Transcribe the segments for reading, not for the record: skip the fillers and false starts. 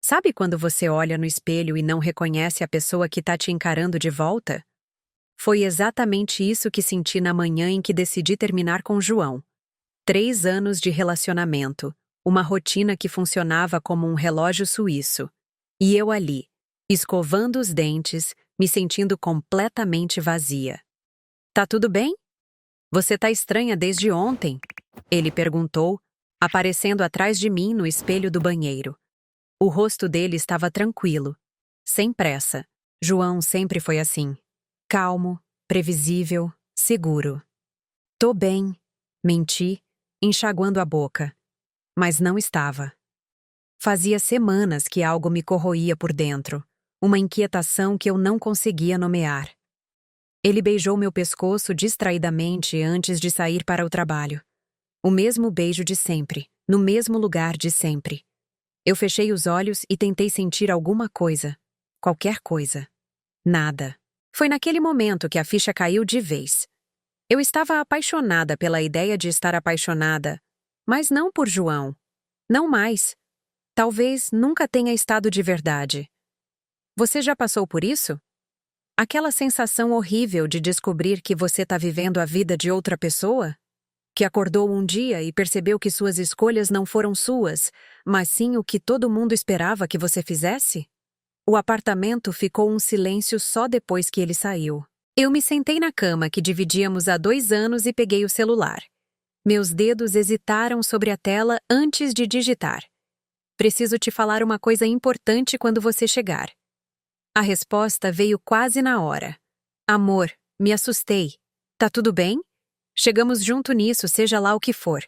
Sabe quando você olha no espelho e não reconhece a pessoa que tá te encarando de volta? Foi exatamente isso que senti na manhã em que decidi terminar com João. 3 anos de relacionamento, uma rotina que funcionava como um relógio suíço. E eu ali, escovando os dentes, me sentindo completamente vazia. Tá tudo bem? Você tá estranha desde ontem? Ele perguntou, aparecendo atrás de mim no espelho do banheiro. O rosto dele estava tranquilo, sem pressa. João sempre foi assim. Calmo, previsível, seguro. Tô bem, menti, enxaguando a boca. Mas não estava. Fazia semanas que algo me corroía por dentro, uma inquietação que eu não conseguia nomear. Ele beijou meu pescoço distraidamente antes de sair para o trabalho. O mesmo beijo de sempre, no mesmo lugar de sempre. Eu fechei os olhos e tentei sentir alguma coisa. Qualquer coisa. Nada. Foi naquele momento que a ficha caiu de vez. Eu estava apaixonada pela ideia de estar apaixonada, mas não por João. Não mais. Talvez nunca tenha estado de verdade. Você já passou por isso? Aquela sensação horrível de descobrir que você está vivendo a vida de outra pessoa? Que acordou um dia e percebeu que suas escolhas não foram suas, mas sim o que todo mundo esperava que você fizesse? O apartamento ficou um silêncio só depois que ele saiu. Eu me sentei na cama que dividíamos há 2 anos e peguei o celular. Meus dedos hesitaram sobre a tela antes de digitar. Preciso te falar uma coisa importante quando você chegar. A resposta veio quase na hora. Amor, me assustei. Tá tudo bem? Chegamos junto nisso, seja lá o que for.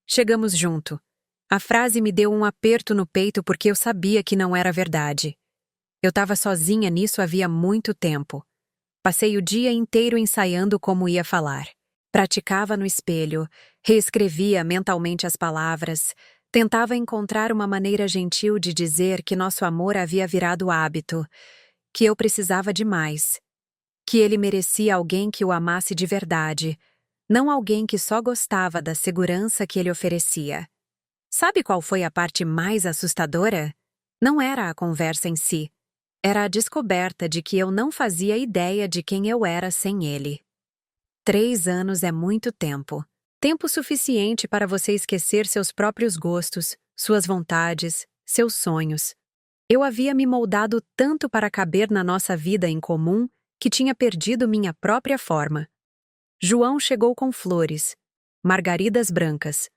Chegamos junto. A frase me deu um aperto no peito porque eu sabia que não era verdade. Eu estava sozinha nisso havia muito tempo. Passei o dia inteiro ensaiando como ia falar. Praticava no espelho, reescrevia mentalmente as palavras, tentava encontrar uma maneira gentil de dizer que nosso amor havia virado hábito, que eu precisava de mais, que ele merecia alguém que o amasse de verdade, não alguém que só gostava da segurança que ele oferecia. Sabe qual foi a parte mais assustadora? Não era a conversa em si. Era a descoberta de que eu não fazia ideia de quem eu era sem ele. 3 anos é muito tempo. Tempo suficiente para você esquecer seus próprios gostos, suas vontades, seus sonhos. Eu havia me moldado tanto para caber na nossa vida em comum que tinha perdido minha própria forma. João chegou com flores, margaridas brancas,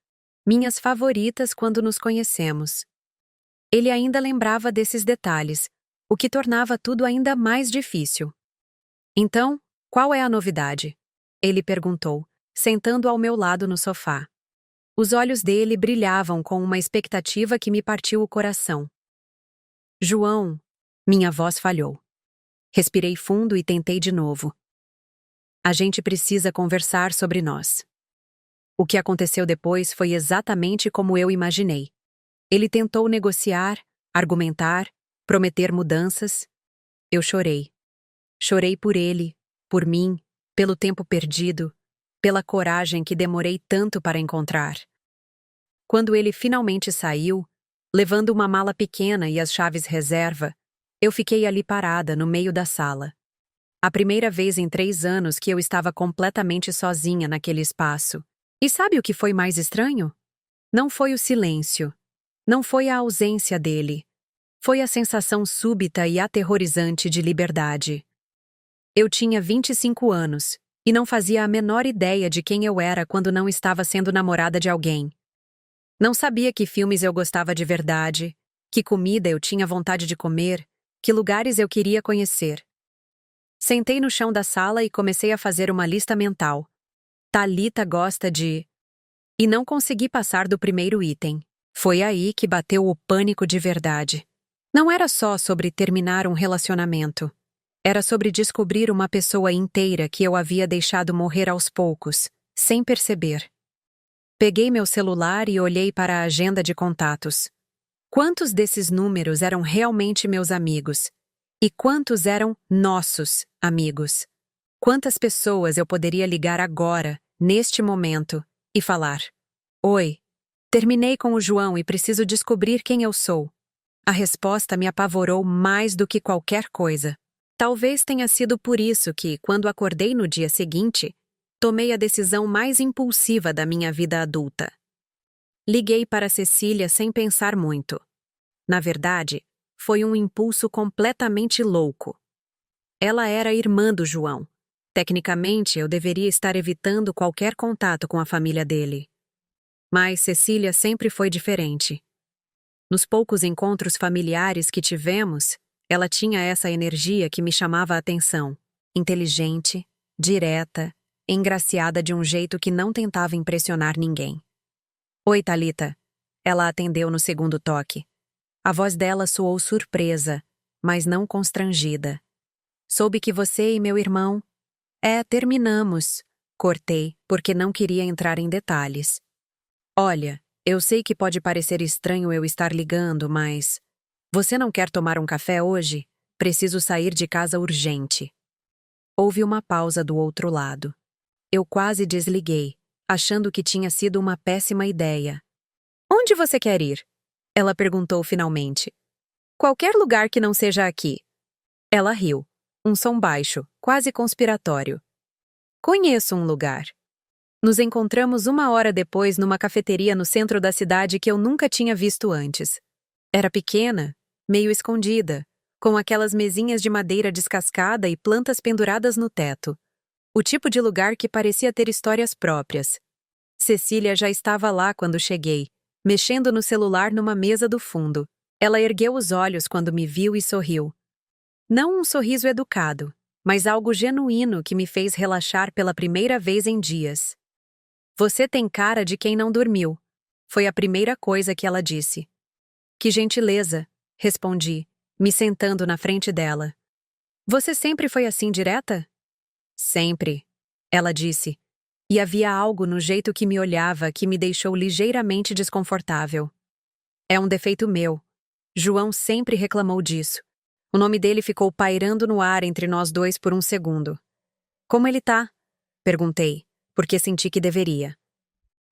minhas favoritas quando nos conhecemos. Ele ainda lembrava desses detalhes, o que tornava tudo ainda mais difícil. Então, qual é a novidade? Ele perguntou, sentando ao meu lado no sofá. Os olhos dele brilhavam com uma expectativa que me partiu o coração. João, minha voz falhou. Respirei fundo e tentei de novo. A gente precisa conversar sobre nós. O que aconteceu depois foi exatamente como eu imaginei. Ele tentou negociar, argumentar, prometer mudanças. Eu chorei. Chorei por ele, por mim, pelo tempo perdido, pela coragem que demorei tanto para encontrar. Quando ele finalmente saiu, levando uma mala pequena e as chaves reserva, eu fiquei ali parada no meio da sala. A primeira vez em 3 anos que eu estava completamente sozinha naquele espaço. E sabe o que foi mais estranho? Não foi o silêncio. Não foi a ausência dele. Foi a sensação súbita e aterrorizante de liberdade. Eu tinha 25 anos e não fazia a menor ideia de quem eu era quando não estava sendo namorada de alguém. Não sabia que filmes eu gostava de verdade, que comida eu tinha vontade de comer, que lugares eu queria conhecer. Sentei no chão da sala e comecei a fazer uma lista mental. Thalita gosta de... E não consegui passar do primeiro item. Foi aí que bateu o pânico de verdade. Não era só sobre terminar um relacionamento. Era sobre descobrir uma pessoa inteira que eu havia deixado morrer aos poucos, sem perceber. Peguei meu celular e olhei para a agenda de contatos. Quantos desses números eram realmente meus amigos? E quantos eram nossos amigos? Quantas pessoas eu poderia ligar agora, neste momento, e falar: Oi, terminei com o João e preciso descobrir quem eu sou. A resposta me apavorou mais do que qualquer coisa. Talvez tenha sido por isso que, quando acordei no dia seguinte, tomei a decisão mais impulsiva da minha vida adulta. Liguei para Cecília sem pensar muito. Na verdade, foi um impulso completamente louco. Ela era a irmã do João. Tecnicamente, eu deveria estar evitando qualquer contato com a família dele. Mas Cecília sempre foi diferente. Nos poucos encontros familiares que tivemos, ela tinha essa energia que me chamava a atenção. Inteligente, direta, engraciada de um jeito que não tentava impressionar ninguém. Oi, Thalita. Ela atendeu no segundo toque. A voz dela soou surpresa, mas não constrangida. Soube que você e meu irmão... terminamos. Cortei, porque não queria entrar em detalhes. Olha, eu sei que pode parecer estranho eu estar ligando, mas... Você não quer tomar um café hoje? Preciso sair de casa urgente. Houve uma pausa do outro lado. Eu quase desliguei, achando que tinha sido uma péssima ideia. Onde você quer ir? Ela perguntou finalmente. Qualquer lugar que não seja aqui. Ela riu, um som baixo, quase conspiratório. Conheço um lugar. Nos encontramos 1 hora depois numa cafeteria no centro da cidade que eu nunca tinha visto antes. Era pequena, meio escondida, com aquelas mesinhas de madeira descascada e plantas penduradas no teto. O tipo de lugar que parecia ter histórias próprias. Cecília já estava lá quando cheguei, mexendo no celular numa mesa do fundo. Ela ergueu os olhos quando me viu e sorriu. Não um sorriso educado, mas algo genuíno que me fez relaxar pela primeira vez em dias. Você tem cara de quem não dormiu. Foi a primeira coisa que ela disse. Que gentileza, respondi, me sentando na frente dela. Você sempre foi assim direta? Sempre, ela disse. E havia algo no jeito que me olhava que me deixou ligeiramente desconfortável. É um defeito meu. João sempre reclamou disso. O nome dele ficou pairando no ar entre nós dois por um segundo. Como ele tá? Perguntei, porque senti que deveria.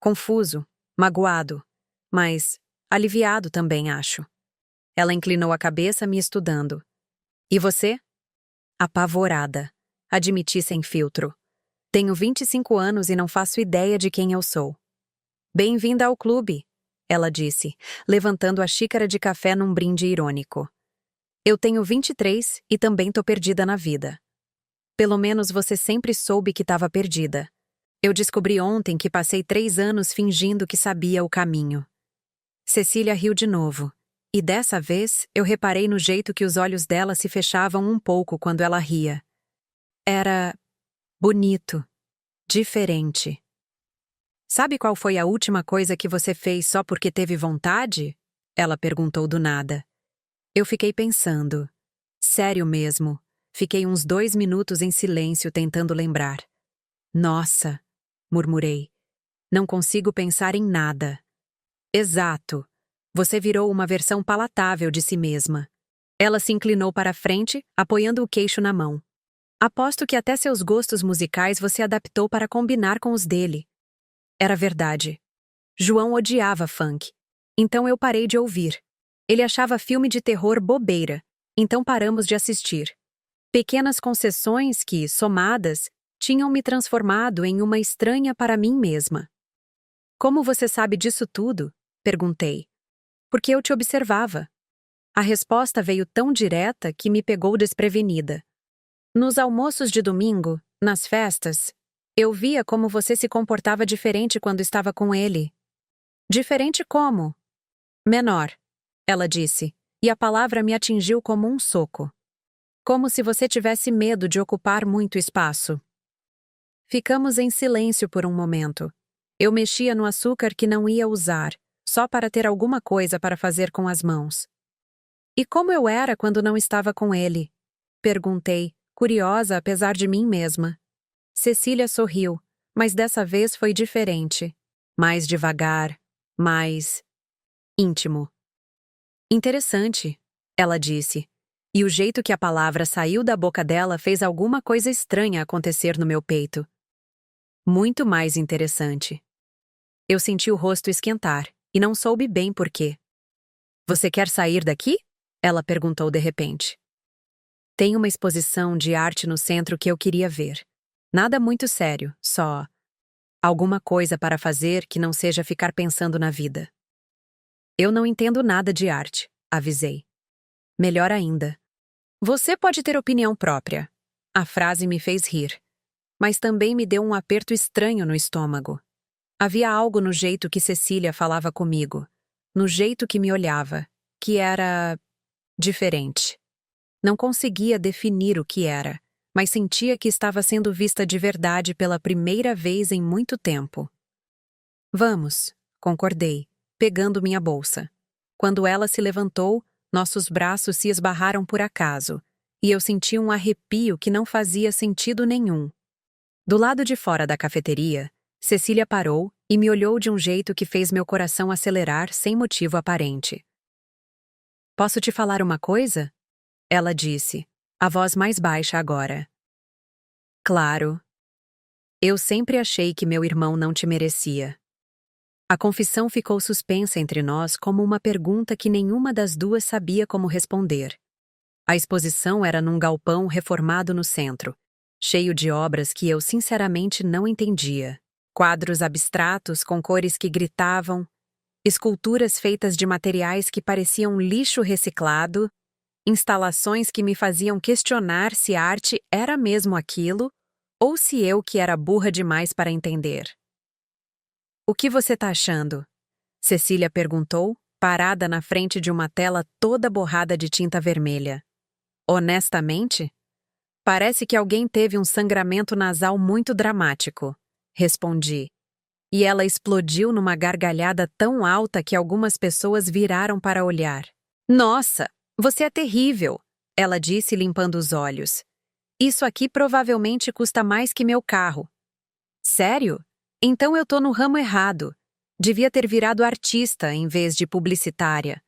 Confuso, magoado, mas aliviado também, acho. Ela inclinou a cabeça, me estudando. E você? Apavorada. Admiti sem filtro. Tenho 25 anos e não faço ideia de quem eu sou. Bem-vinda ao clube, ela disse, levantando a xícara de café num brinde irônico. Eu tenho 23 e também tô perdida na vida. Pelo menos você sempre soube que estava perdida. Eu descobri ontem que passei 3 anos fingindo que sabia o caminho. Cecília riu de novo, e dessa vez eu reparei no jeito que os olhos dela se fechavam um pouco quando ela ria. Era bonito, diferente. Sabe qual foi a última coisa que você fez só porque teve vontade? Ela perguntou do nada. Eu fiquei pensando. Sério mesmo. Fiquei uns 2 minutos em silêncio tentando lembrar. Nossa, murmurei. Não consigo pensar em nada. Exato. Você virou uma versão palatável de si mesma. Ela se inclinou para a frente, apoiando o queixo na mão. Aposto que até seus gostos musicais você adaptou para combinar com os dele. Era verdade. João odiava funk. Então eu parei de ouvir. Ele achava filme de terror bobeira. Então paramos de assistir. Pequenas concessões que, somadas, tinham me transformado em uma estranha para mim mesma. Como você sabe disso tudo? Perguntei. Porque eu te observava. A resposta veio tão direta que me pegou desprevenida. Nos almoços de domingo, nas festas, eu via como você se comportava diferente quando estava com ele. Diferente como? Menor, ela disse, e a palavra me atingiu como um soco. Como se você tivesse medo de ocupar muito espaço. Ficamos em silêncio por um momento. Eu mexia no açúcar que não ia usar, só para ter alguma coisa para fazer com as mãos. E como eu era quando não estava com ele? Perguntei, curiosa apesar de mim mesma. Cecília sorriu, mas dessa vez foi diferente. Mais devagar, mais íntimo. Interessante, ela disse, e o jeito que a palavra saiu da boca dela fez alguma coisa estranha acontecer no meu peito. Muito mais interessante. Eu senti o rosto esquentar, e não soube bem por quê. Você quer sair daqui? Ela perguntou de repente. Tem uma exposição de arte no centro que eu queria ver. Nada muito sério, só alguma coisa para fazer que não seja ficar pensando na vida. Eu não entendo nada de arte, avisei. Melhor ainda. Você pode ter opinião própria. A frase me fez rir, mas também me deu um aperto estranho no estômago. Havia algo no jeito que Cecília falava comigo, no jeito que me olhava, que era diferente. Não conseguia definir o que era, mas sentia que estava sendo vista de verdade pela primeira vez em muito tempo. Vamos, concordei, pegando minha bolsa. Quando ela se levantou, nossos braços se esbarraram por acaso, e eu senti um arrepio que não fazia sentido nenhum. Do lado de fora da cafeteria, Cecília parou e me olhou de um jeito que fez meu coração acelerar sem motivo aparente. Posso te falar uma coisa? Ela disse, a voz mais baixa agora. Claro. Eu sempre achei que meu irmão não te merecia. A confissão ficou suspensa entre nós como uma pergunta que nenhuma das duas sabia como responder. A exposição era num galpão reformado no centro, cheio de obras que eu sinceramente não entendia. Quadros abstratos com cores que gritavam, esculturas feitas de materiais que pareciam lixo reciclado, instalações que me faziam questionar se a arte era mesmo aquilo ou se eu que era burra demais para entender. O que você tá achando? Cecília perguntou, parada na frente de uma tela toda borrada de tinta vermelha. Honestamente? Parece que alguém teve um sangramento nasal muito dramático, respondi. E ela explodiu numa gargalhada tão alta que algumas pessoas viraram para olhar. Nossa, você é terrível, ela disse limpando os olhos. Isso aqui provavelmente custa mais que meu carro. Sério? Então eu tô no ramo errado. Devia ter virado artista em vez de publicitária.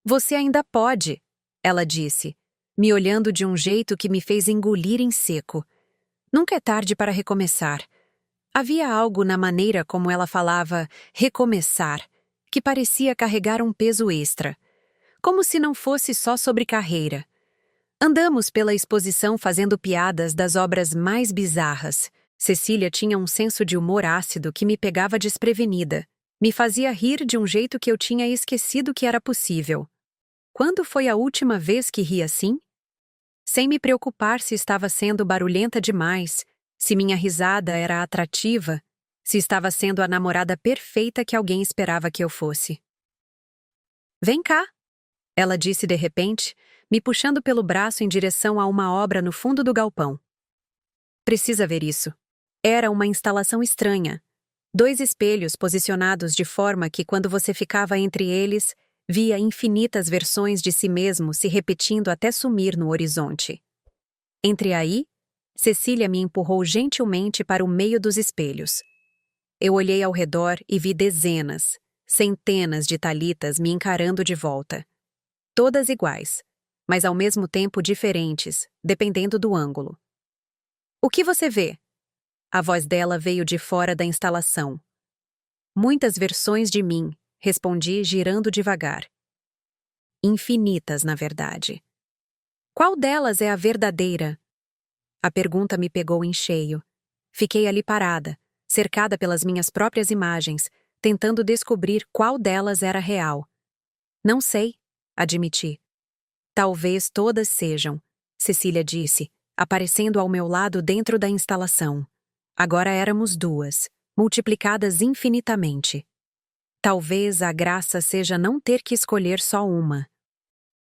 Você ainda pode, ela disse, me olhando de um jeito que me fez engolir em seco. Nunca é tarde para recomeçar. Havia algo na maneira como ela falava recomeçar, que parecia carregar um peso extra. Como se não fosse só sobre carreira. Andamos pela exposição fazendo piadas das obras mais bizarras. Cecília tinha um senso de humor ácido que me pegava desprevenida. Me fazia rir de um jeito que eu tinha esquecido que era possível. Quando foi a última vez que ri assim? Sem me preocupar se estava sendo barulhenta demais, se minha risada era atrativa, se estava sendo a namorada perfeita que alguém esperava que eu fosse. Vem cá, ela disse de repente, me puxando pelo braço em direção a uma obra no fundo do galpão. Precisa ver isso. Era uma instalação estranha. 2 espelhos posicionados de forma que, quando você ficava entre eles, via infinitas versões de si mesmo se repetindo até sumir no horizonte. Entre aí, Cecília me empurrou gentilmente para o meio dos espelhos. Eu olhei ao redor e vi dezenas, centenas de Thalitas me encarando de volta. Todas iguais, mas ao mesmo tempo diferentes, dependendo do ângulo. O que você vê? A voz dela veio de fora da instalação. Muitas versões de mim, respondi girando devagar. Infinitas, na verdade. Qual delas é a verdadeira? A pergunta me pegou em cheio. Fiquei ali parada, cercada pelas minhas próprias imagens, tentando descobrir qual delas era real. Não sei, admiti. Talvez todas sejam, Cecília disse, aparecendo ao meu lado dentro da instalação. Agora éramos 2, multiplicadas infinitamente. Talvez a graça seja não ter que escolher só uma.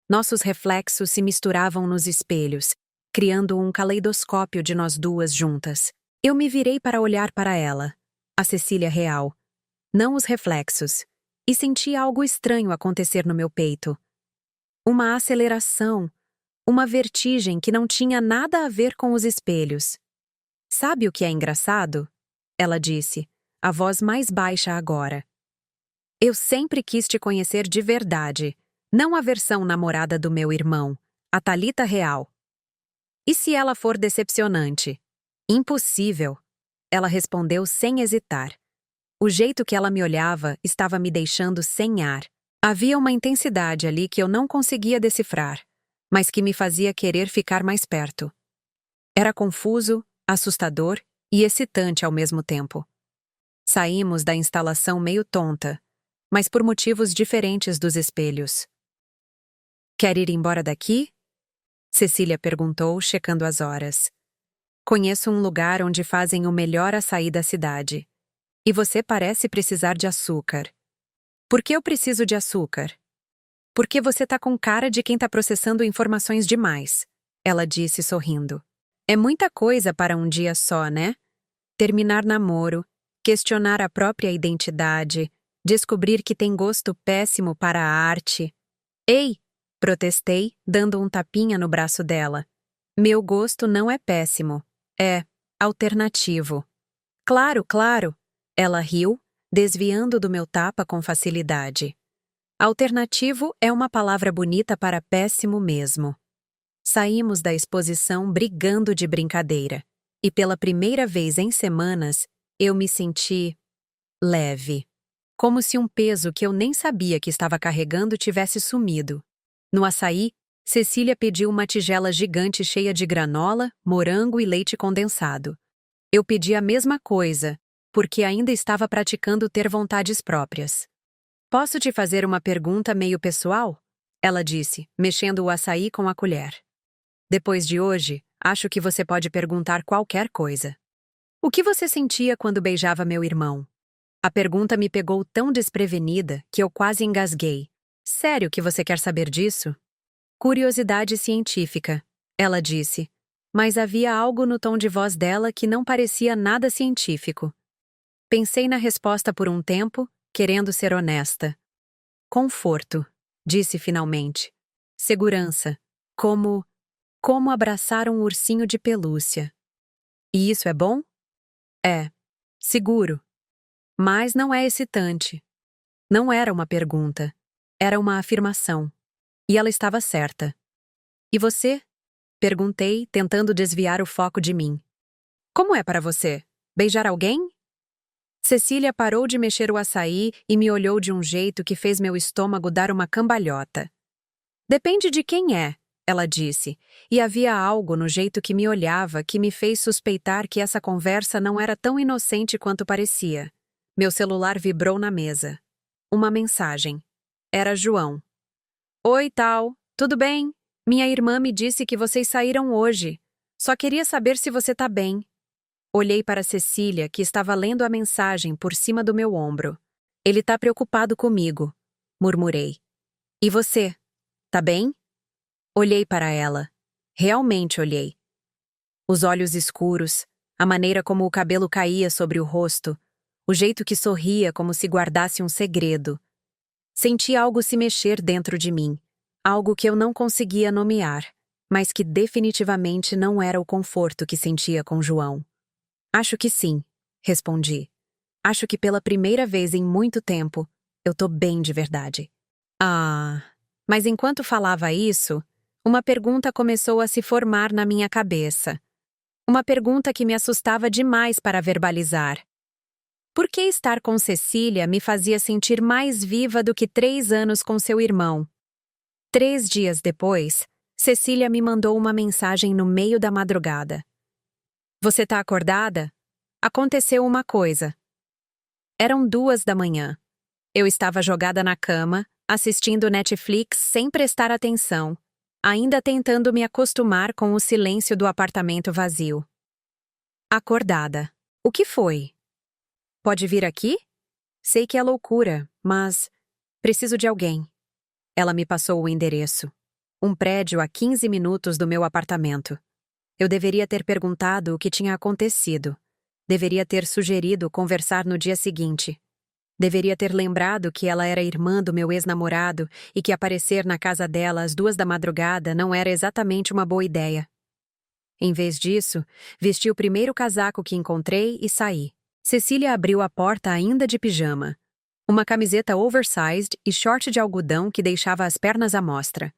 Nossos reflexos se misturavam nos espelhos, criando um caleidoscópio de nós duas juntas. Eu me virei para olhar para ela, a Cecília real, não os reflexos, e senti algo estranho acontecer no meu peito. Uma aceleração, uma vertigem que não tinha nada a ver com os espelhos. Sabe o que é engraçado? Ela disse, a voz mais baixa agora. Eu sempre quis te conhecer de verdade, não a versão namorada do meu irmão, a Thalita real. E se ela for decepcionante? Impossível, ela respondeu sem hesitar. O jeito que ela me olhava estava me deixando sem ar. Havia uma intensidade ali que eu não conseguia decifrar, mas que me fazia querer ficar mais perto. Era confuso, assustador e excitante ao mesmo tempo. Saímos da instalação meio tonta, mas por motivos diferentes dos espelhos. Quer ir embora daqui? Cecília perguntou, checando as horas. Conheço um lugar onde fazem o melhor açaí da cidade. E você parece precisar de açúcar. Por que eu preciso de açúcar? Porque você tá com cara de quem tá processando informações demais, ela disse sorrindo. É muita coisa para um dia só, né? Terminar namoro, questionar a própria identidade, descobrir que tem gosto péssimo para a arte. Ei! Protestei, dando um tapinha no braço dela. Meu gosto não é péssimo. É alternativo. Claro, claro. Ela riu, desviando do meu tapa com facilidade. Alternativo é uma palavra bonita para péssimo mesmo. Saímos da exposição brigando de brincadeira. E pela primeira vez em semanas, eu me senti leve. Como se um peso que eu nem sabia que estava carregando tivesse sumido. No açaí, Cecília pediu uma tigela gigante cheia de granola, morango e leite condensado. Eu pedi a mesma coisa, porque ainda estava praticando ter vontades próprias. Posso te fazer uma pergunta meio pessoal? Ela disse, mexendo o açaí com a colher. Depois de hoje, acho que você pode perguntar qualquer coisa. O que você sentia quando beijava meu irmão? A pergunta me pegou tão desprevenida que eu quase engasguei. Sério que você quer saber disso? Curiosidade científica, ela disse, mas havia algo no tom de voz dela que não parecia nada científico. Pensei na resposta por um tempo, querendo ser honesta. Conforto, disse finalmente. Segurança, como abraçar um ursinho de pelúcia. E isso é bom? É. Seguro. Mas não é excitante. Não era uma pergunta. Era uma afirmação. E ela estava certa. E você? Perguntei, tentando desviar o foco de mim. Como é para você? Beijar alguém? Cecília parou de mexer o açaí e me olhou de um jeito que fez meu estômago dar uma cambalhota. Depende de quem é, ela disse, e havia algo no jeito que me olhava que me fez suspeitar que essa conversa não era tão inocente quanto parecia. Meu celular vibrou na mesa. Uma mensagem. Era João. Oi, tal. Tudo bem? Minha irmã me disse que vocês saíram hoje. Só queria saber se você tá bem. Olhei para Cecília, que estava lendo a mensagem por cima do meu ombro. Ele tá preocupado comigo, murmurei. E você? Tá bem? Olhei para ela. Realmente olhei. Os olhos escuros, a maneira como o cabelo caía sobre o rosto, o jeito que sorria como se guardasse um segredo. Senti algo se mexer dentro de mim, algo que eu não conseguia nomear, mas que definitivamente não era o conforto que sentia com João. Acho que sim, respondi. Acho que pela primeira vez em muito tempo, eu tô bem de verdade. Ah, mas enquanto falava isso, uma pergunta começou a se formar na minha cabeça. Uma pergunta que me assustava demais para verbalizar. Por que estar com Cecília me fazia sentir mais viva do que 3 anos com seu irmão? 3 dias depois, Cecília me mandou uma mensagem no meio da madrugada. Você tá acordada? Aconteceu uma coisa. Eram 2 da manhã. Eu estava jogada na cama, assistindo Netflix sem prestar atenção, ainda tentando me acostumar com o silêncio do apartamento vazio. Acordada. O que foi? Pode vir aqui? Sei que é loucura, mas preciso de alguém. Ela me passou o endereço. Um prédio a 15 minutos do meu apartamento. Eu deveria ter perguntado o que tinha acontecido. Deveria ter sugerido conversar no dia seguinte. Deveria ter lembrado que ela era irmã do meu ex-namorado e que aparecer na casa dela às 2 da madrugada não era exatamente uma boa ideia. Em vez disso, vesti o primeiro casaco que encontrei e saí. Cecília abriu a porta ainda de pijama. Uma camiseta oversized e short de algodão que deixava as pernas à mostra.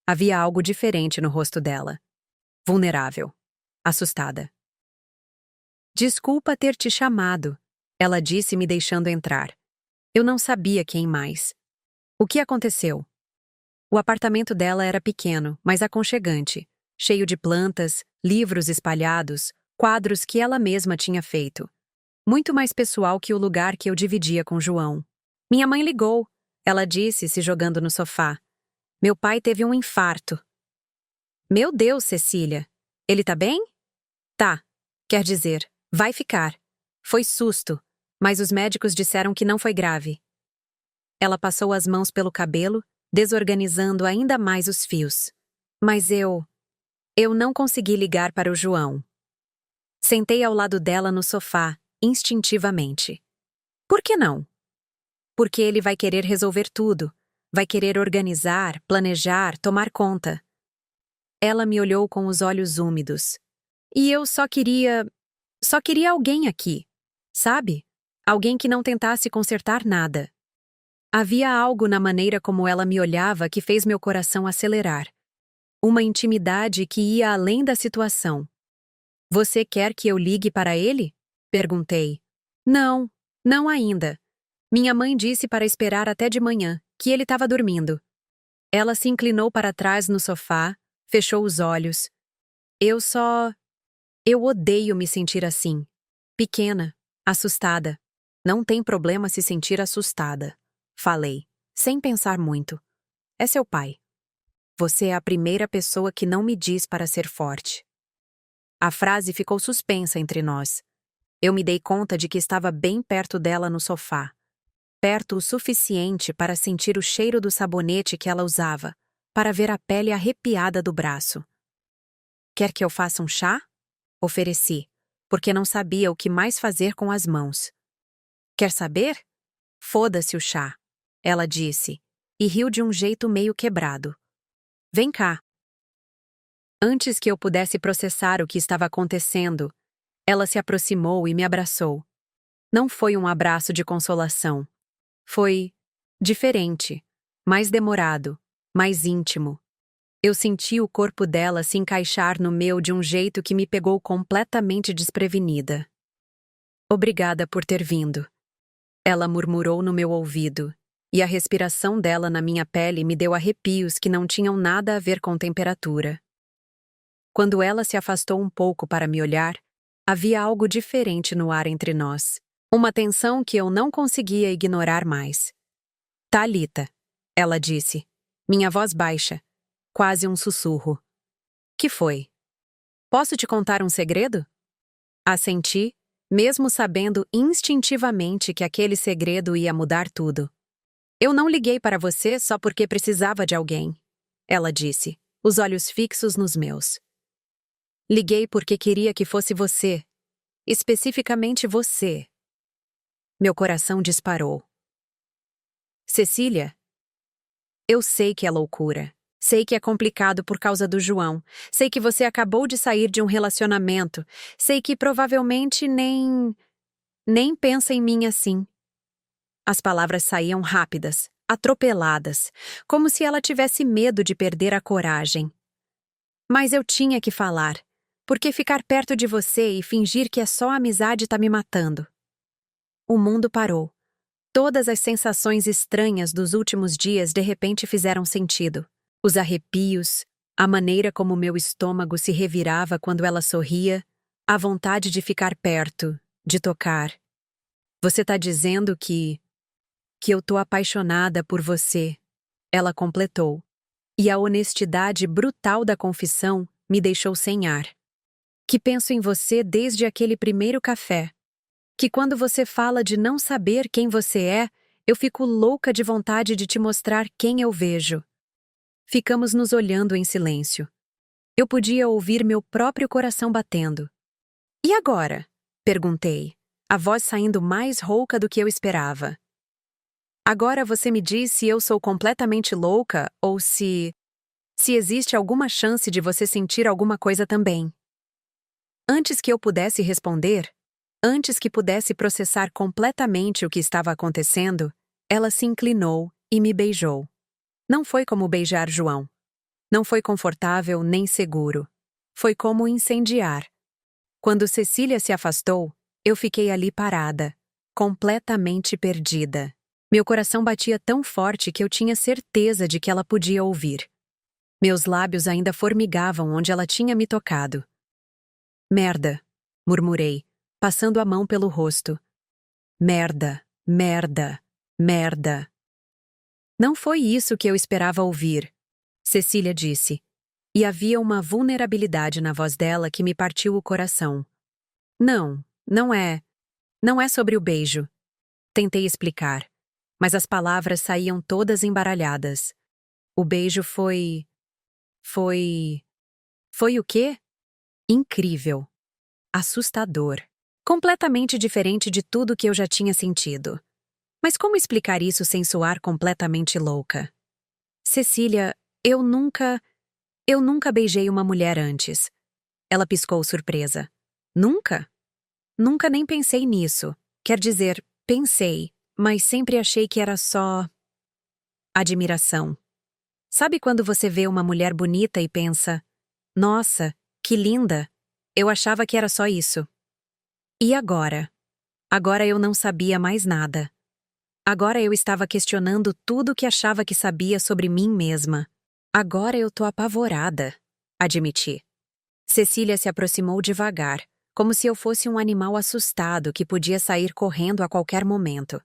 Havia algo diferente no rosto dela. Vulnerável. Assustada. Desculpa ter te chamado, ela disse me deixando entrar. Eu não sabia quem mais. O que aconteceu? O apartamento dela era pequeno, mas aconchegante, cheio de plantas, livros espalhados, quadros que ela mesma tinha feito. Muito mais pessoal que o lugar que eu dividia com João. Minha mãe ligou, ela disse, se jogando no sofá. Meu pai teve um infarto. Meu Deus, Cecília. Ele tá bem? Tá. Quer dizer, vai ficar. Foi susto, mas os médicos disseram que não foi grave. Ela passou as mãos pelo cabelo, desorganizando ainda mais os fios. Mas eu não consegui ligar para o João. Sentei ao lado dela no sofá, instintivamente. Por que não? Porque ele vai querer resolver tudo. Vai querer organizar, planejar, tomar conta. Ela me olhou com os olhos úmidos. E eu só queria alguém aqui, sabe? Alguém que não tentasse consertar nada. Havia algo na maneira como ela me olhava que fez meu coração acelerar. Uma intimidade que ia além da situação. Você quer que eu ligue para ele? Perguntei. Não, não ainda. Minha mãe disse para esperar até de manhã, que ele estava dormindo. Ela se inclinou para trás no sofá, fechou os olhos. Eu odeio me sentir assim. Pequena, assustada. Não tem problema se sentir assustada. Falei, sem pensar muito. É seu pai. Você é a primeira pessoa que não me diz para ser forte. A frase ficou suspensa entre nós. Eu me dei conta de que estava bem perto dela no sofá. Perto o suficiente para sentir o cheiro do sabonete que ela usava, para ver a pele arrepiada do braço. Quer que eu faça um chá? Ofereci, porque não sabia o que mais fazer com as mãos. Quer saber? Foda-se o chá, ela disse, e riu de um jeito meio quebrado. Vem cá. Antes que eu pudesse processar o que estava acontecendo, ela se aproximou e me abraçou. Não foi um abraço de consolação. Foi diferente, mais demorado, mais íntimo. Eu senti o corpo dela se encaixar no meu de um jeito que me pegou completamente desprevenida. Obrigada por ter vindo. Ela murmurou no meu ouvido, e a respiração dela na minha pele me deu arrepios que não tinham nada a ver com temperatura. Quando ela se afastou um pouco para me olhar, havia algo diferente no ar entre nós. Uma tensão que eu não conseguia ignorar mais. Thalita, ela disse, minha voz baixa, quase um sussurro. Que foi? Posso te contar um segredo? Assenti, mesmo sabendo instintivamente que aquele segredo ia mudar tudo. Eu não liguei para você só porque precisava de alguém, ela disse, os olhos fixos nos meus. Liguei porque queria que fosse você, especificamente você. Meu coração disparou. Cecília? Eu sei que é loucura. Sei que é complicado por causa do João. Sei que você acabou de sair de um relacionamento. Sei que provavelmente nem pensa em mim assim. As palavras saíam rápidas, atropeladas, como se ela tivesse medo de perder a coragem. Mas eu tinha que falar, porque ficar perto de você e fingir que é só amizade tá me matando. O mundo parou. Todas as sensações estranhas dos últimos dias de repente fizeram sentido. Os arrepios, a maneira como meu estômago se revirava quando ela sorria, a vontade de ficar perto, de tocar. Você tá dizendo que eu tô apaixonada por você, ela completou. E a honestidade brutal da confissão me deixou sem ar. Que penso em você desde aquele primeiro café. Que quando você fala de não saber quem você é, eu fico louca de vontade de te mostrar quem eu vejo. Ficamos nos olhando em silêncio. Eu podia ouvir meu próprio coração batendo. E agora? Perguntei, a voz saindo mais rouca do que eu esperava. Agora você me diz se eu sou completamente louca ou se existe alguma chance de você sentir alguma coisa também. Antes que eu pudesse responder, antes que pudesse processar completamente o que estava acontecendo, ela se inclinou e me beijou. Não foi como beijar João. Não foi confortável nem seguro. Foi como incendiar. Quando Cecília se afastou, eu fiquei ali parada, completamente perdida. Meu coração batia tão forte que eu tinha certeza de que ela podia ouvir. Meus lábios ainda formigavam onde ela tinha me tocado. Merda, murmurei, passando a mão pelo rosto. Merda, merda, merda. Não foi isso que eu esperava ouvir, Cecília disse, e havia uma vulnerabilidade na voz dela que me partiu o coração. Não, não é. Não é sobre o beijo. Tentei explicar, mas as palavras saíam todas embaralhadas. O beijo foi. Foi o quê? Incrível. Assustador. Completamente diferente de tudo que eu já tinha sentido. Mas como explicar isso sem soar completamente louca? Cecília, eu nunca beijei uma mulher antes. Ela piscou surpresa. Nunca? Nunca nem pensei nisso. Quer dizer, pensei, mas sempre achei que era só admiração. Sabe quando você vê uma mulher bonita e pensa, nossa, que linda? Eu achava que era só isso. E agora? Agora eu não sabia mais nada. Agora eu estava questionando tudo o que achava que sabia sobre mim mesma. Agora eu tô apavorada, admiti. Cecília se aproximou devagar, como se eu fosse um animal assustado que podia sair correndo a qualquer momento.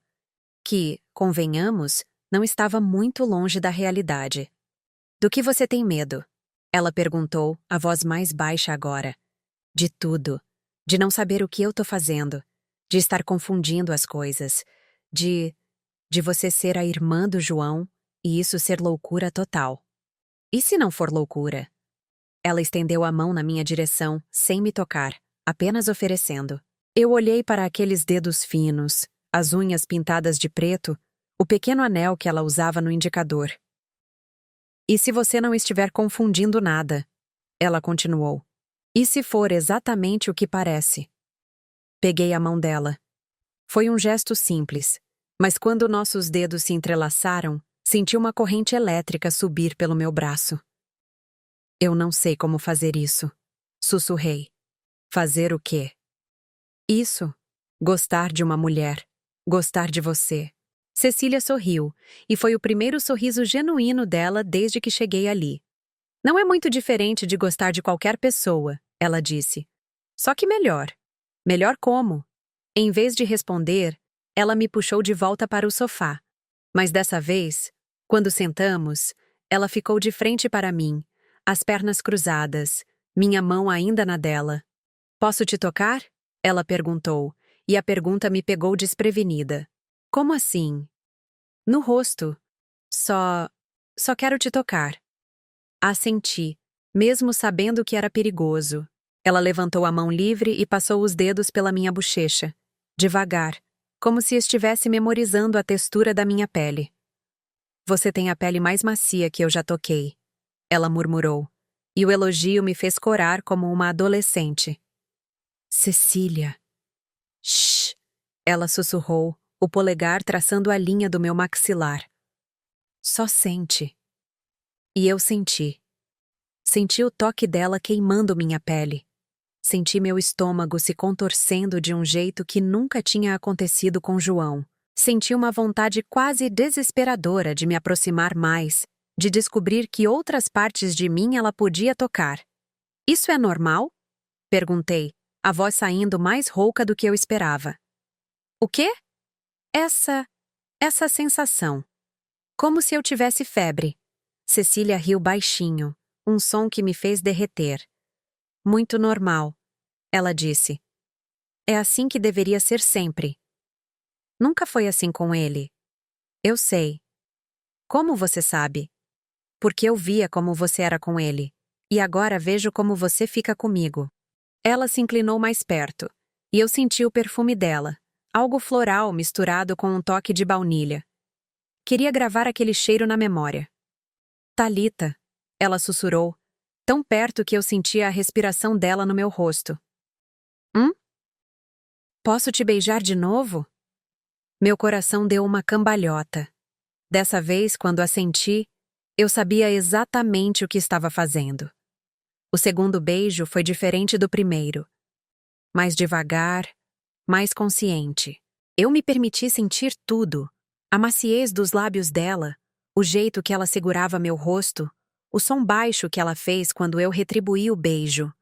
Que, convenhamos, não estava muito longe da realidade. Do que você tem medo? Ela perguntou, a voz mais baixa agora. De tudo. De não saber o que eu tô fazendo. De estar confundindo as coisas. De você ser a irmã do João e isso ser loucura total. E se não for loucura? Ela estendeu a mão na minha direção, sem me tocar, apenas oferecendo. Eu olhei para aqueles dedos finos, as unhas pintadas de preto, o pequeno anel que ela usava no indicador. E se você não estiver confundindo nada? Ela continuou. E se for exatamente o que parece? Peguei a mão dela. Foi um gesto simples, mas quando nossos dedos se entrelaçaram, senti uma corrente elétrica subir pelo meu braço. Eu não sei como fazer isso, sussurrei. Fazer o quê? Isso. Gostar de uma mulher. Gostar de você. Cecília sorriu, e foi o primeiro sorriso genuíno dela desde que cheguei ali. Não é muito diferente de gostar de qualquer pessoa, ela disse. Só que melhor. Melhor como? Em vez de responder, ela me puxou de volta para o sofá. Mas dessa vez, quando sentamos, ela ficou de frente para mim, as pernas cruzadas, minha mão ainda na dela. Posso te tocar? Ela perguntou, e a pergunta me pegou desprevenida. Como assim? No rosto. Só quero te tocar. Assenti, mesmo sabendo que era perigoso. Ela levantou a mão livre e passou os dedos pela minha bochecha, devagar, como se estivesse memorizando a textura da minha pele. Você tem a pele mais macia que eu já toquei, ela murmurou, e o elogio me fez corar como uma adolescente. Cecília. Shh! Ela sussurrou, o polegar traçando a linha do meu maxilar. Só sente. E eu senti. Senti o toque dela queimando minha pele. Senti meu estômago se contorcendo de um jeito que nunca tinha acontecido com João. Senti uma vontade quase desesperadora de me aproximar mais, de descobrir que outras partes de mim ela podia tocar. Isso é normal? Perguntei, a voz saindo mais rouca do que eu esperava. O quê? Essa sensação. Como se eu tivesse febre. Cecília riu baixinho, um som que me fez derreter. Muito normal, ela disse. É assim que deveria ser sempre. Nunca foi assim com ele. Eu sei. Como você sabe? Porque eu via como você era com ele. E agora vejo como você fica comigo. Ela se inclinou mais perto, e eu senti o perfume dela, algo floral misturado com um toque de baunilha. Queria gravar aquele cheiro na memória. Thalita, ela sussurrou, tão perto que eu sentia a respiração dela no meu rosto. Posso te beijar de novo? Meu coração deu uma cambalhota. Dessa vez, quando a senti, eu sabia exatamente o que estava fazendo. O segundo beijo foi diferente do primeiro. Mais devagar, mais consciente. Eu me permiti sentir tudo. A maciez dos lábios dela, o jeito que ela segurava meu rosto, o som baixo que ela fez quando eu retribuí o beijo.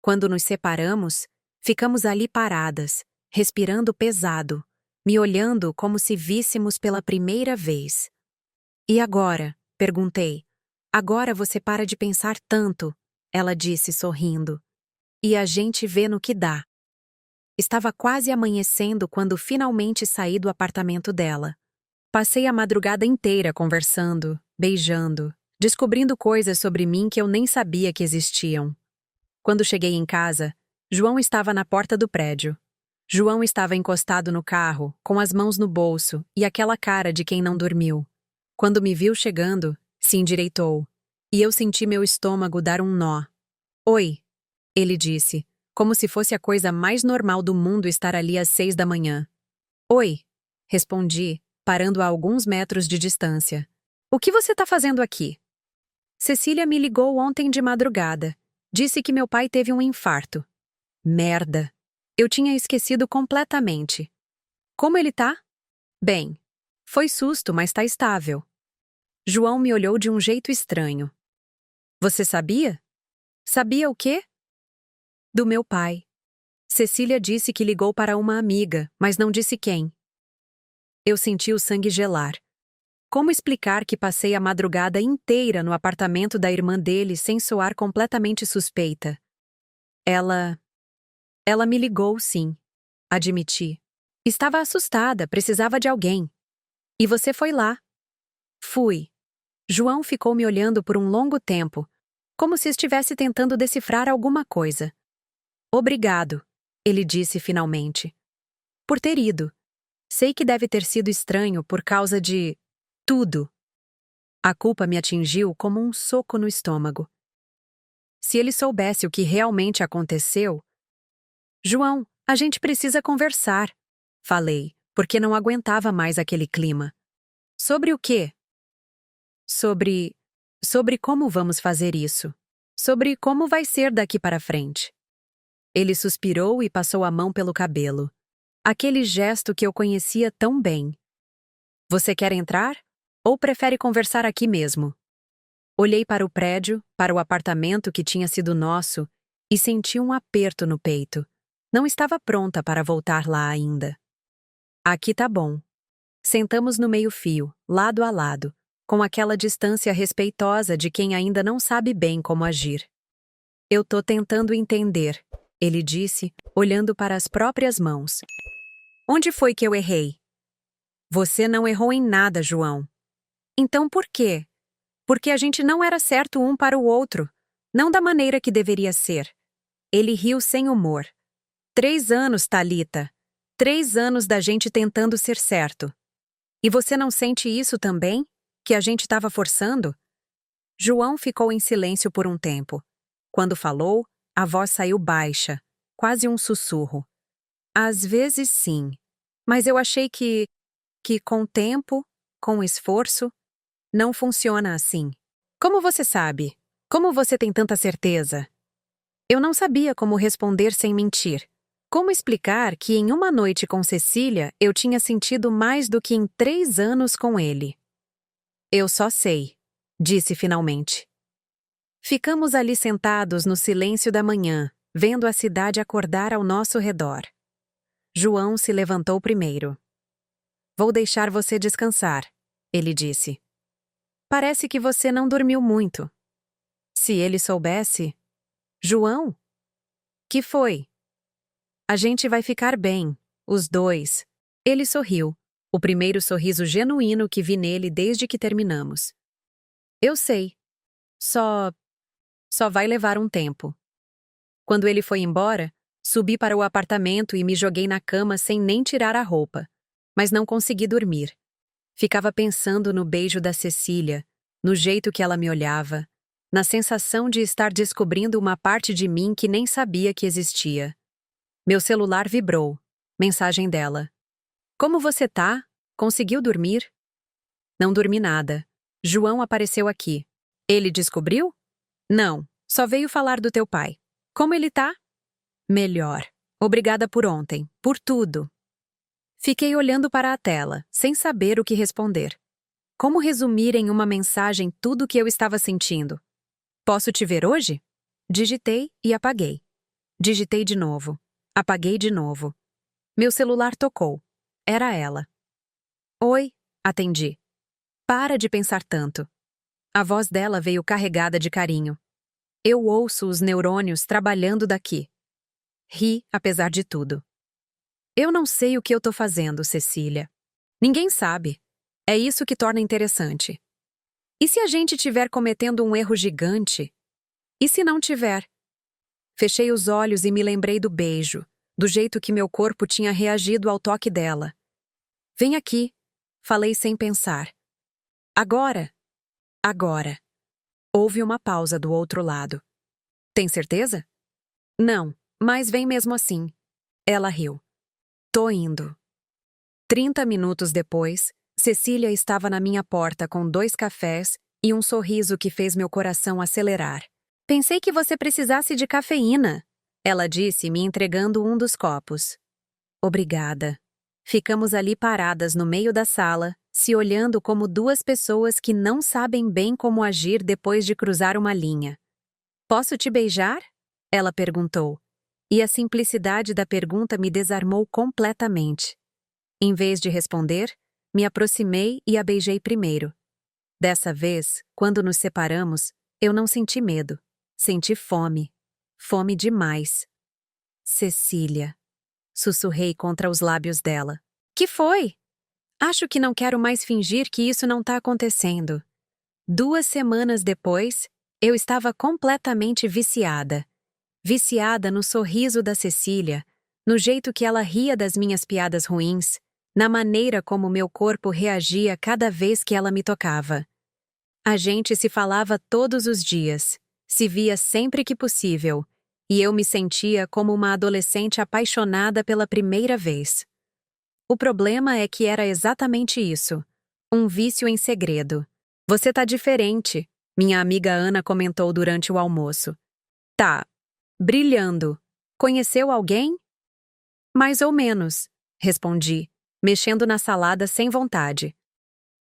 Quando nos separamos, ficamos ali paradas, respirando pesado, me olhando como se víssemos pela primeira vez. E agora? Perguntei. Agora você para de pensar tanto, ela disse sorrindo. E a gente vê no que dá. Estava quase amanhecendo quando finalmente saí do apartamento dela. Passei a madrugada inteira conversando, beijando, descobrindo coisas sobre mim que eu nem sabia que existiam. Quando cheguei em casa, João estava na porta do prédio. João estava encostado no carro, com as mãos no bolso e aquela cara de quem não dormiu. Quando me viu chegando, se endireitou, e eu senti meu estômago dar um nó. Oi, ele disse, como se fosse a coisa mais normal do mundo estar ali às 6 da manhã. Oi, respondi, parando a alguns metros de distância. O que você está fazendo aqui? Cecília me ligou ontem de madrugada. Disse que meu pai teve um infarto. Merda. Eu tinha esquecido completamente. Como ele tá? Bem. Foi susto, mas tá estável. João me olhou de um jeito estranho. Você sabia? Sabia o quê? Do meu pai. Cecília disse que ligou para uma amiga, mas não disse quem. Eu senti o sangue gelar. Como explicar que passei a madrugada inteira no apartamento da irmã dele sem soar completamente suspeita? Ela me ligou, sim. Admiti. Estava assustada, precisava de alguém. E você foi lá. Fui. João ficou me olhando por um longo tempo, como se estivesse tentando decifrar alguma coisa. Obrigado, ele disse finalmente. Por ter ido. Sei que deve ter sido estranho por causa de tudo. A culpa me atingiu como um soco no estômago. Se ele soubesse o que realmente aconteceu... João, a gente precisa conversar, falei, porque não aguentava mais aquele clima. Sobre o quê? Sobre como vamos fazer isso. Sobre como vai ser daqui para frente. Ele suspirou e passou a mão pelo cabelo. Aquele gesto que eu conhecia tão bem. Você quer entrar? Ou prefere conversar aqui mesmo? Olhei para o prédio, para o apartamento que tinha sido nosso, e senti um aperto no peito. Não estava pronta para voltar lá ainda. Aqui tá bom. Sentamos no meio-fio, lado a lado, com aquela distância respeitosa de quem ainda não sabe bem como agir. Eu tô tentando entender, ele disse, olhando para as próprias mãos. Onde foi que eu errei? Você não errou em nada, João. Então por quê? Porque a gente não era certo um para o outro, não da maneira que deveria ser. Ele riu sem humor. 3 anos, Thalita. 3 anos da gente tentando ser certo. E você não sente isso também? Que a gente estava forçando? João ficou em silêncio por um tempo. Quando falou, a voz saiu baixa, quase um sussurro. Às vezes sim, mas eu achei que com tempo, com esforço, não funciona assim. Como você sabe? Como você tem tanta certeza? Eu não sabia como responder sem mentir. Como explicar que em uma noite com Cecília eu tinha sentido mais do que em 3 anos com ele? Eu só sei, disse finalmente. Ficamos ali sentados no silêncio da manhã, vendo a cidade acordar ao nosso redor. João se levantou primeiro. Vou deixar você descansar, ele disse. Parece que você não dormiu muito. Se ele soubesse... João? Que foi? A gente vai ficar bem, os dois. Ele sorriu, o primeiro sorriso genuíno que vi nele desde que terminamos. Eu sei. Só vai levar um tempo. Quando ele foi embora, subi para o apartamento e me joguei na cama sem nem tirar a roupa. Mas não consegui dormir. Ficava pensando no beijo da Cecília, no jeito que ela me olhava, na sensação de estar descobrindo uma parte de mim que nem sabia que existia. Meu celular vibrou. Mensagem dela. Como você tá? Conseguiu dormir? Não dormi nada. João apareceu aqui. Ele descobriu? Não, só veio falar do teu pai. Como ele tá? Melhor. Obrigada por ontem, por tudo. Fiquei olhando para a tela, sem saber o que responder. Como resumir em uma mensagem tudo o que eu estava sentindo? Posso te ver hoje? Digitei e apaguei. Digitei de novo. Apaguei de novo. Meu celular tocou. Era ela. Oi, atendi. Para de pensar tanto. A voz dela veio carregada de carinho. Eu ouço os neurônios trabalhando daqui. Ri, apesar de tudo. Eu não sei o que eu tô fazendo, Cecília. Ninguém sabe. É isso que torna interessante. E se a gente estiver cometendo um erro gigante? E se não tiver? Fechei os olhos e me lembrei do beijo, do jeito que meu corpo tinha reagido ao toque dela. Vem aqui, falei sem pensar. Agora. Agora. Houve uma pausa do outro lado. Tem certeza? Não, mas vem mesmo assim. Ela riu. Tô indo. 30 minutos depois, Cecília estava na minha porta com 2 cafés e um sorriso que fez meu coração acelerar. Pensei que você precisasse de cafeína, ela disse, me entregando um dos copos. Obrigada. Ficamos ali paradas no meio da sala, se olhando como 2 pessoas que não sabem bem como agir depois de cruzar uma linha. Posso te beijar? Ela perguntou. E a simplicidade da pergunta me desarmou completamente. Em vez de responder, me aproximei e a beijei primeiro. Dessa vez, quando nos separamos, eu não senti medo. Senti fome. Fome demais. Cecília. Sussurrei contra os lábios dela. Que foi? Acho que não quero mais fingir que isso não está acontecendo. 2 semanas depois, eu estava completamente viciada. Viciada no sorriso da Cecília, no jeito que ela ria das minhas piadas ruins, na maneira como meu corpo reagia cada vez que ela me tocava. A gente se falava todos os dias, se via sempre que possível, e eu me sentia como uma adolescente apaixonada pela primeira vez. O problema é que era exatamente isso, um vício em segredo. Você tá diferente, minha amiga Ana comentou durante o almoço. Tá. Brilhando. Conheceu alguém? Mais ou menos, respondi, mexendo na salada sem vontade.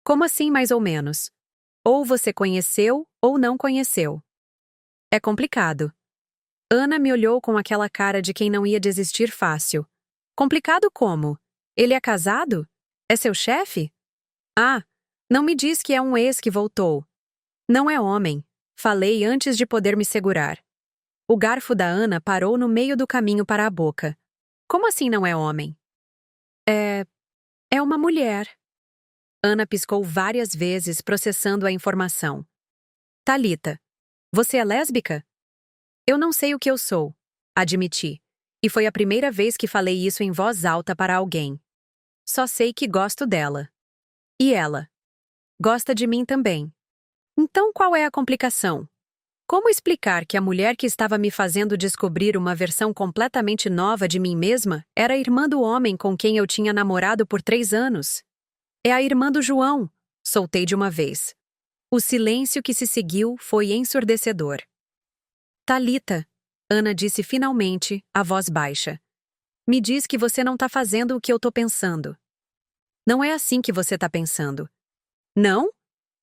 Como assim mais ou menos? Ou você conheceu ou não conheceu. É complicado. Ana me olhou com aquela cara de quem não ia desistir fácil. Complicado como? Ele é casado? É seu chefe? Ah, não me diz que é um ex que voltou. Não é homem. Falei antes de poder me segurar. O garfo da Ana parou no meio do caminho para a boca. Como assim não é homem? É uma mulher. Ana piscou várias vezes, processando a informação. Thalita, você é lésbica? Eu não sei o que eu sou, admiti. E foi a primeira vez que falei isso em voz alta para alguém. Só sei que gosto dela. E ela? Gosta de mim também. Então qual é a complicação? Como explicar que a mulher que estava me fazendo descobrir uma versão completamente nova de mim mesma era a irmã do homem com quem eu tinha namorado por 3 anos? É a irmã do João, soltei de uma vez. O silêncio que se seguiu foi ensurdecedor. Thalita, Ana disse finalmente, a voz baixa. Me diz que você não tá fazendo o que eu tô pensando. Não é assim que você tá pensando. Não?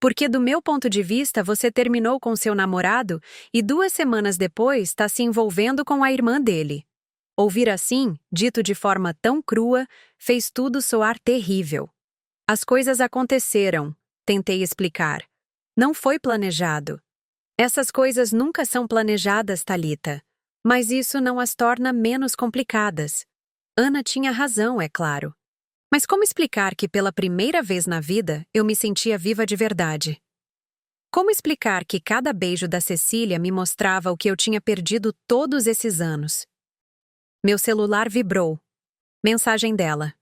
Porque do meu ponto de vista você terminou com seu namorado e 2 semanas depois está se envolvendo com a irmã dele. Ouvir assim, dito de forma tão crua, fez tudo soar terrível. As coisas aconteceram, tentei explicar. Não foi planejado. Essas coisas nunca são planejadas, Thalita. Mas isso não as torna menos complicadas. Ana tinha razão, é claro. Mas como explicar que pela primeira vez na vida eu me sentia viva de verdade? Como explicar que cada beijo da Cecília me mostrava o que eu tinha perdido todos esses anos? Meu celular vibrou. Mensagem dela.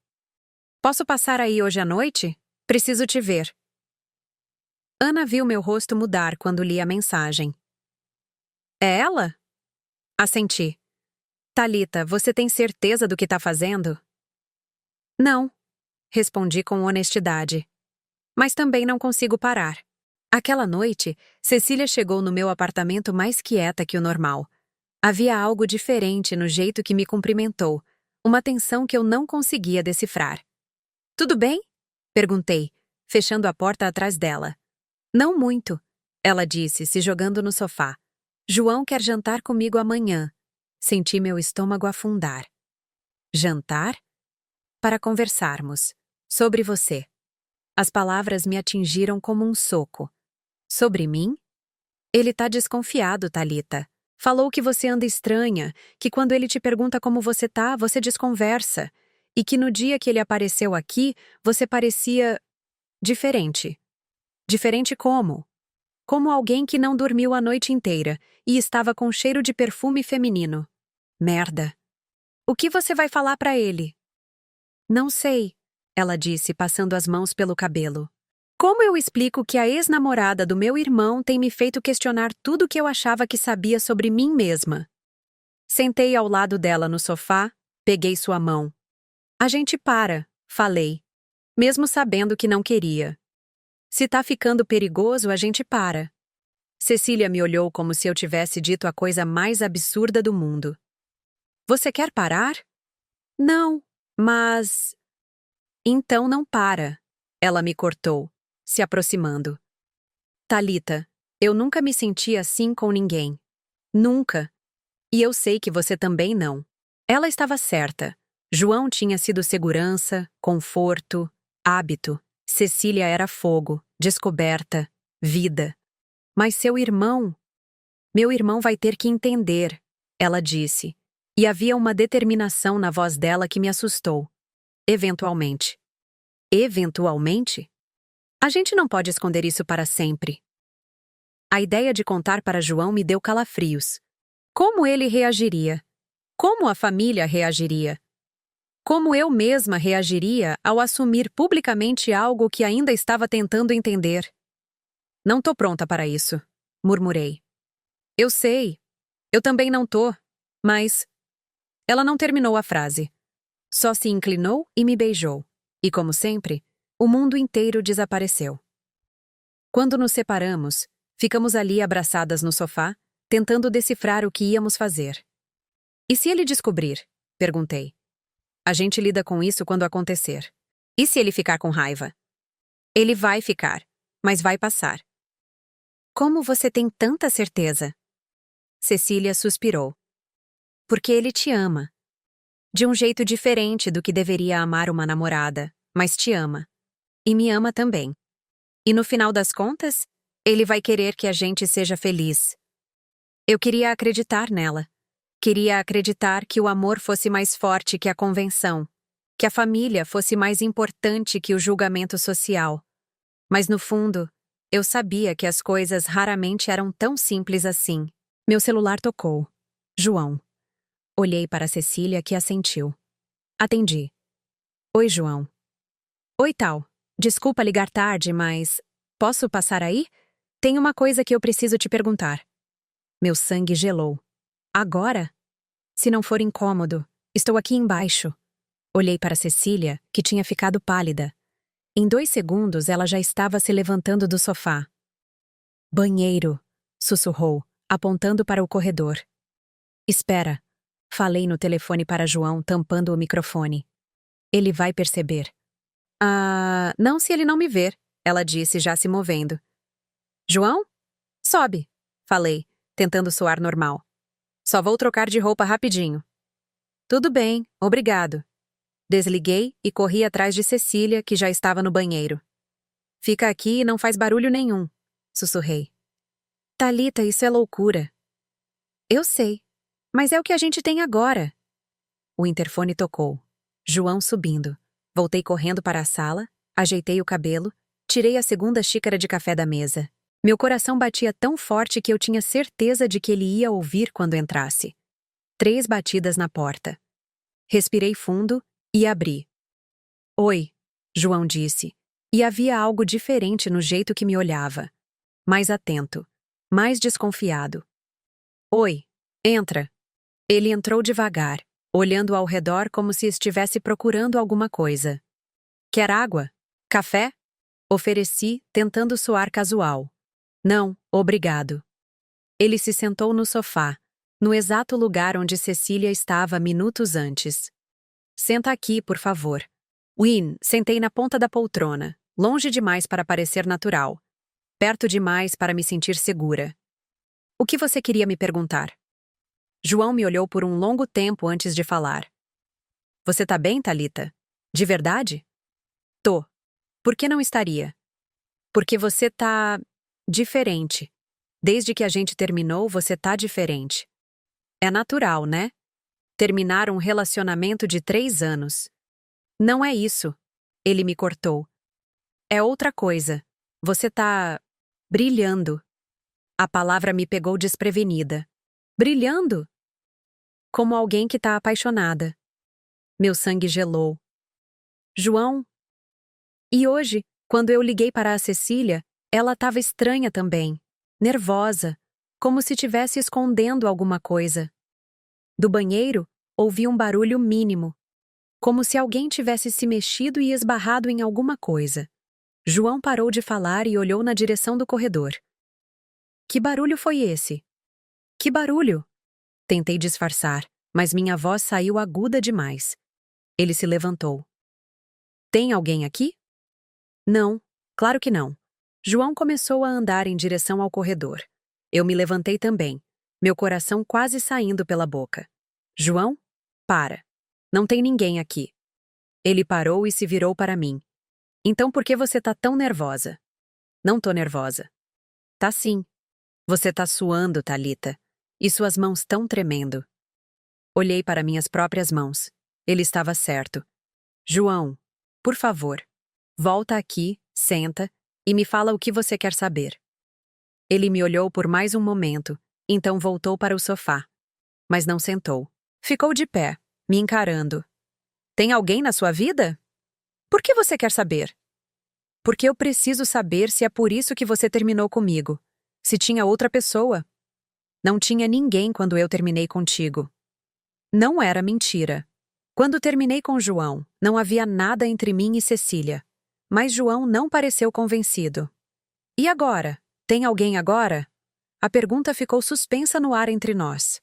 Posso passar aí hoje à noite? Preciso te ver. Ana viu meu rosto mudar quando li a mensagem. É ela? Assenti. Thalita, você tem certeza do que tá fazendo? Não, respondi com honestidade. Mas também não consigo parar. Aquela noite, Cecília chegou no meu apartamento mais quieta que o normal. Havia algo diferente no jeito que me cumprimentou, uma tensão que eu não conseguia decifrar. Tudo bem? Perguntei, fechando a porta atrás dela. Não muito, ela disse, se jogando no sofá. João quer jantar comigo amanhã. Senti meu estômago afundar. Jantar? Para conversarmos. Sobre você. As palavras me atingiram como um soco. Sobre mim? Ele tá desconfiado, Thalita. Falou que você anda estranha, que quando ele te pergunta como você tá, você desconversa, e que no dia que ele apareceu aqui, você parecia diferente. Diferente como? Como alguém que não dormiu a noite inteira e estava com cheiro de perfume feminino. Merda. O que você vai falar pra ele? Não sei, ela disse, passando as mãos pelo cabelo. Como eu explico que a ex-namorada do meu irmão tem me feito questionar tudo o que eu achava que sabia sobre mim mesma? Sentei ao lado dela no sofá, peguei sua mão. A gente para, falei, mesmo sabendo que não queria. Se tá ficando perigoso, a gente para. Cecília me olhou como se eu tivesse dito a coisa mais absurda do mundo. Você quer parar? Não, mas... Então não para. Ela me cortou, se aproximando. Thalita, eu nunca me senti assim com ninguém. Nunca. E eu sei que você também não. Ela estava certa. João tinha sido segurança, conforto, hábito. Cecília era fogo, descoberta, vida. Mas seu irmão... Meu irmão vai ter que entender, ela disse. E havia uma determinação na voz dela que me assustou. Eventualmente. Eventualmente? A gente não pode esconder isso para sempre. A ideia de contar para João me deu calafrios. Como ele reagiria? Como a família reagiria? Como eu mesma reagiria ao assumir publicamente algo que ainda estava tentando entender? Não tô pronta para isso, murmurei. Eu sei. Eu também não tô. Mas... Ela não terminou a frase. Só se inclinou e me beijou. E como sempre, o mundo inteiro desapareceu. Quando nos separamos, ficamos ali abraçadas no sofá, tentando decifrar o que íamos fazer. E se ele descobrir? Perguntei. A gente lida com isso quando acontecer. E se ele ficar com raiva? Ele vai ficar, mas vai passar. Como você tem tanta certeza? Cecília suspirou. Porque ele te ama. De um jeito diferente do que deveria amar uma namorada, mas te ama. E me ama também. E no final das contas, ele vai querer que a gente seja feliz. Eu queria acreditar nela. Queria acreditar que o amor fosse mais forte que a convenção, que a família fosse mais importante que o julgamento social. Mas no fundo, eu sabia que as coisas raramente eram tão simples assim. Meu celular tocou. João. Olhei para Cecília, que assentiu. Atendi. Oi, João. Oi, Tal. Desculpa ligar tarde, mas... Posso passar aí? Tem uma coisa que eu preciso te perguntar. Meu sangue gelou. Agora? Se não for incômodo, estou aqui embaixo. Olhei para Cecília, que tinha ficado pálida. Em 2 segundos, ela já estava se levantando do sofá. Banheiro, sussurrou, apontando para o corredor. Espera. Falei no telefone para João, tampando o microfone. Ele vai perceber. Ah, não se ele não me ver, ela disse, já se movendo. João? Sobe, falei, tentando soar normal. Só vou trocar de roupa rapidinho. Tudo bem, obrigado. Desliguei e corri atrás de Cecília, que já estava no banheiro. Fica aqui e não faz barulho nenhum, sussurrei. Thalita, isso é loucura. Eu sei, mas é o que a gente tem agora. O interfone tocou. João subindo. Voltei correndo para a sala, ajeitei o cabelo, tirei a 2ª xícara de café da mesa. Meu coração batia tão forte que eu tinha certeza de que ele ia ouvir quando entrasse. 3 batidas na porta. Respirei fundo e abri. Oi, João disse, e havia algo diferente no jeito que me olhava. Mais atento, mais desconfiado. Oi, entra. Ele entrou devagar, olhando ao redor como se estivesse procurando alguma coisa. Quer água? Café? Ofereci, tentando soar casual. Não, obrigado. Ele se sentou no sofá, no exato lugar onde Cecília estava minutos antes. Senta aqui, por favor. Win, sentei na ponta da poltrona, longe demais para parecer natural, perto demais para me sentir segura. O que você queria me perguntar? João me olhou por um longo tempo antes de falar. Você tá bem, Thalita? De verdade? Tô. Por que não estaria? Porque você tá diferente. Desde que a gente terminou, você tá diferente. É natural, né? Terminar um relacionamento de 3 anos. Não é isso. Ele me cortou. É outra coisa. Você tá brilhando. A palavra me pegou desprevenida. Brilhando? Como alguém que tá apaixonada. Meu sangue gelou. João? E hoje, quando eu liguei para a Cecília, ela estava estranha também. Nervosa. Como se estivesse escondendo alguma coisa. Do banheiro, ouvi um barulho mínimo. Como se alguém tivesse se mexido e esbarrado em alguma coisa. João parou de falar e olhou na direção do corredor. Que barulho foi esse? Que barulho? Tentei disfarçar, mas minha voz saiu aguda demais. Ele se levantou. Tem alguém aqui? Não, claro que não. João começou a andar em direção ao corredor. Eu me levantei também, meu coração quase saindo pela boca. João, para. Não tem ninguém aqui. Ele parou e se virou para mim. Então por que você tá tão nervosa? Não tô nervosa. Tá sim. Você tá suando, Thalita. E suas mãos tão tremendo. Olhei para minhas próprias mãos. Ele estava certo. João, por favor, volta aqui, senta e me fala o que você quer saber. Ele me olhou por mais um momento, então voltou para o sofá. Mas não sentou. Ficou de pé, me encarando. Tem alguém na sua vida? Por que você quer saber? Porque eu preciso saber se é por isso que você terminou comigo. Se tinha outra pessoa. Não tinha ninguém quando eu terminei contigo. Não era mentira. Quando terminei com João, não havia nada entre mim e Cecília. Mas João não pareceu convencido. E agora? Tem alguém agora? A pergunta ficou suspensa no ar entre nós.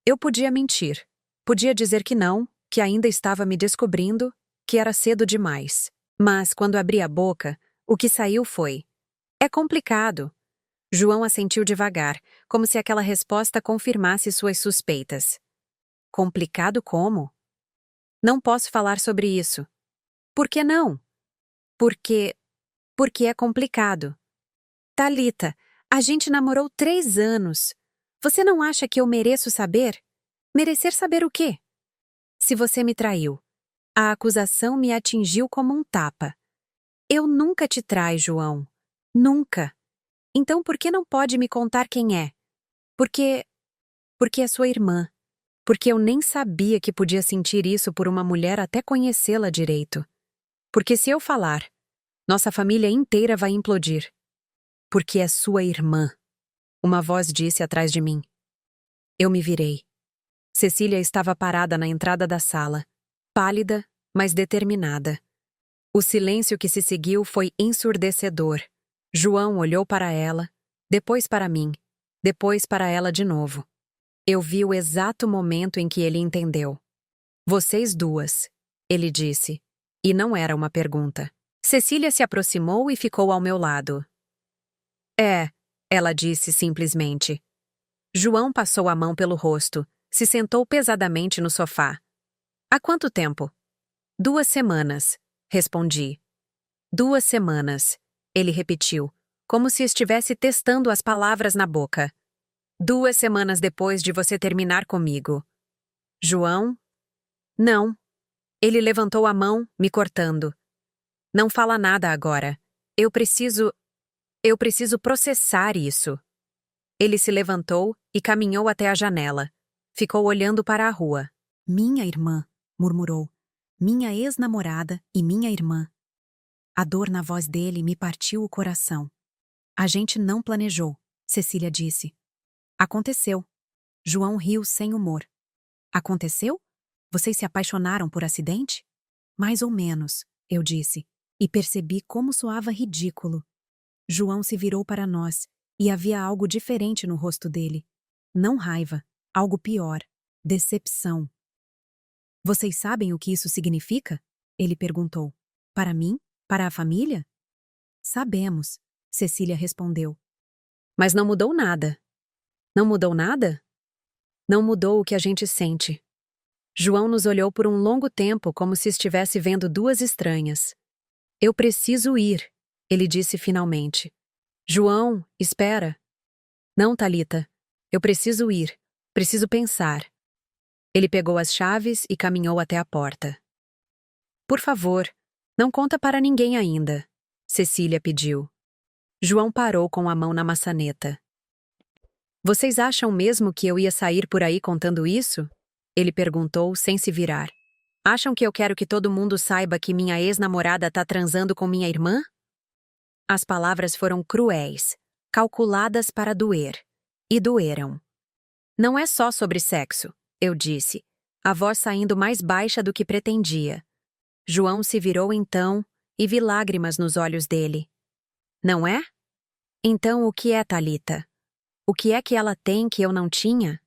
Eu podia mentir. Podia dizer que não, que ainda estava me descobrindo, que era cedo demais. Mas, quando abri a boca, o que saiu foi: é complicado. João assentiu devagar, como se aquela resposta confirmasse suas suspeitas. Complicado como? Não posso falar sobre isso. Por que não? Porque é complicado. Thalita, a gente namorou 3 anos. Você não acha que eu mereço saber? Merecer saber o quê? Se você me traiu. A acusação me atingiu como um tapa. Eu nunca te trai, João. Nunca. Então por que não pode me contar quem é? Porque é sua irmã. Porque eu nem sabia que podia sentir isso por uma mulher até conhecê-la direito. Porque se eu falar, nossa família inteira vai implodir. Porque é sua irmã. Uma voz disse atrás de mim. Eu me virei. Cecília estava parada na entrada da sala, pálida, mas determinada. O silêncio que se seguiu foi ensurdecedor. João olhou para ela, depois para mim, depois para ela de novo. Eu vi o exato momento em que ele entendeu. Vocês duas, ele disse. E não era uma pergunta. Cecília se aproximou e ficou ao meu lado. É, ela disse simplesmente. João passou a mão pelo rosto, se sentou pesadamente no sofá. Há quanto tempo? 2 semanas, respondi. 2 semanas, ele repetiu, como se estivesse testando as palavras na boca. 2 semanas depois de você terminar comigo. João? Não. Ele levantou a mão, me cortando. Não fala nada agora. Eu preciso processar isso. Ele se levantou e caminhou até a janela. Ficou olhando para a rua. Minha irmã, murmurou. Minha ex-namorada e minha irmã. A dor na voz dele me partiu o coração. A gente não planejou, Cecília disse. Aconteceu. João riu sem humor. Aconteceu? Vocês se apaixonaram por acidente? Mais ou menos, eu disse, e percebi como soava ridículo. João se virou para nós, e havia algo diferente no rosto dele. Não raiva, algo pior, decepção. Vocês sabem o que isso significa? Ele perguntou. Para mim? Para a família? Sabemos, Cecília respondeu. Mas não mudou nada. Não mudou nada? Não mudou o que a gente sente. João nos olhou por um longo tempo como se estivesse vendo duas estranhas. Eu preciso ir, ele disse finalmente. João, espera. Não, Thalita. Eu preciso ir. Preciso pensar. Ele pegou as chaves e caminhou até a porta. Por favor, não conta para ninguém ainda, Cecília pediu. João parou com a mão na maçaneta. Vocês acham mesmo que eu ia sair por aí contando isso? Ele perguntou sem se virar. Acham que eu quero que todo mundo saiba que minha ex-namorada tá transando com minha irmã? As palavras foram cruéis, calculadas para doer. E doeram. Não é só sobre sexo, eu disse, a voz saindo mais baixa do que pretendia. João se virou então e vi lágrimas nos olhos dele. Não é? Então o que é, Thalita? O que é que ela tem que eu não tinha?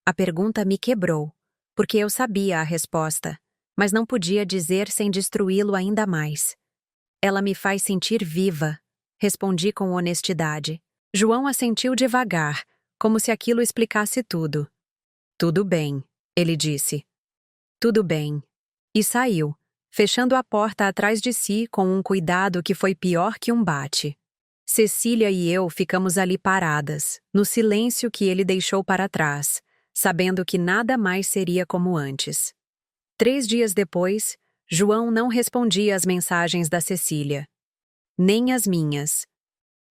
A pergunta me quebrou, porque eu sabia a resposta, mas não podia dizer sem destruí-lo ainda mais. Ela me faz sentir viva, respondi com honestidade. João assentiu devagar, como se aquilo explicasse tudo. Tudo bem, ele disse. Tudo bem. E saiu, fechando a porta atrás de si com um cuidado que foi pior que um bate. Cecília e eu ficamos ali paradas, no silêncio que ele deixou para trás, sabendo que nada mais seria como antes. 3 dias depois, João não respondia às mensagens da Cecília. Nem as minhas.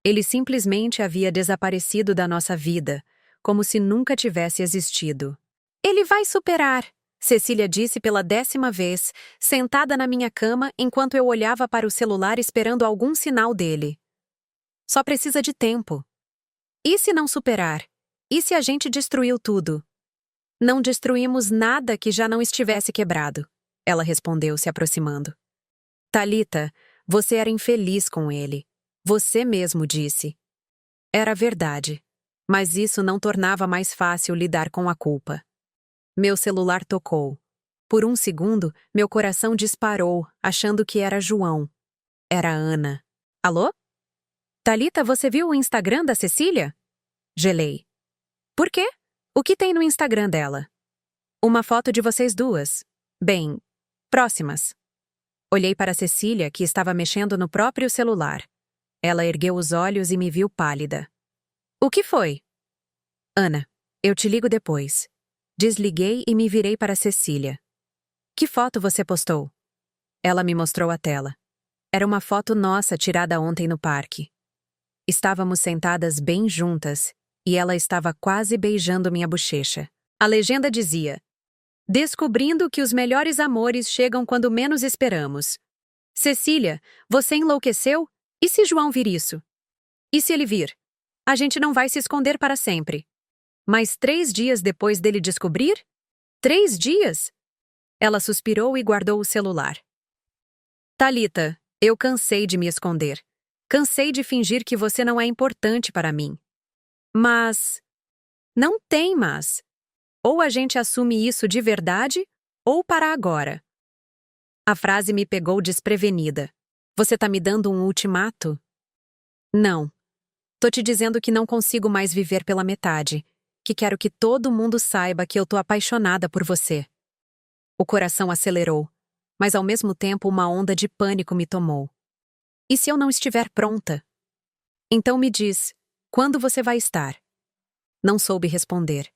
Ele simplesmente havia desaparecido da nossa vida, como se nunca tivesse existido. Ele vai superar, Cecília disse pela 10ª vez, sentada na minha cama enquanto eu olhava para o celular esperando algum sinal dele. Só precisa de tempo. E se não superar? E se a gente destruiu tudo? Não destruímos nada que já não estivesse quebrado, ela respondeu, se aproximando. Thalita, você era infeliz com ele. Você mesmo disse. Era verdade, mas isso não tornava mais fácil lidar com a culpa. Meu celular tocou. Por um segundo, meu coração disparou, achando que era João. Era Ana. Alô? Thalita, você viu o Instagram da Cecília? Gelei. Por quê? O que tem no Instagram dela? Uma foto de vocês duas. Bem, próximas. Olhei para Cecília, que estava mexendo no próprio celular. Ela ergueu os olhos e me viu pálida. O que foi? Ana, eu te ligo depois. Desliguei e me virei para Cecília. Que foto você postou? Ela me mostrou a tela. Era uma foto nossa tirada ontem no parque. Estávamos sentadas bem juntas e ela estava quase beijando minha bochecha. A legenda dizia: descobrindo que os melhores amores chegam quando menos esperamos. Cecília, você enlouqueceu? E se João vir isso? E se ele vir? A gente não vai se esconder para sempre. Mas 3 dias depois dele descobrir? 3 dias? Ela suspirou e guardou o celular. Thalita, eu cansei de me esconder. Cansei de fingir que você não é importante para mim. Mas... não tem mas. Ou a gente assume isso de verdade, ou para agora. A frase me pegou desprevenida. Você tá me dando um ultimato? Não. Tô te dizendo que não consigo mais viver pela metade, que quero que todo mundo saiba que eu tô apaixonada por você. O coração acelerou, mas ao mesmo tempo uma onda de pânico me tomou. E se eu não estiver pronta? Então me diz, quando você vai estar? Não soube responder.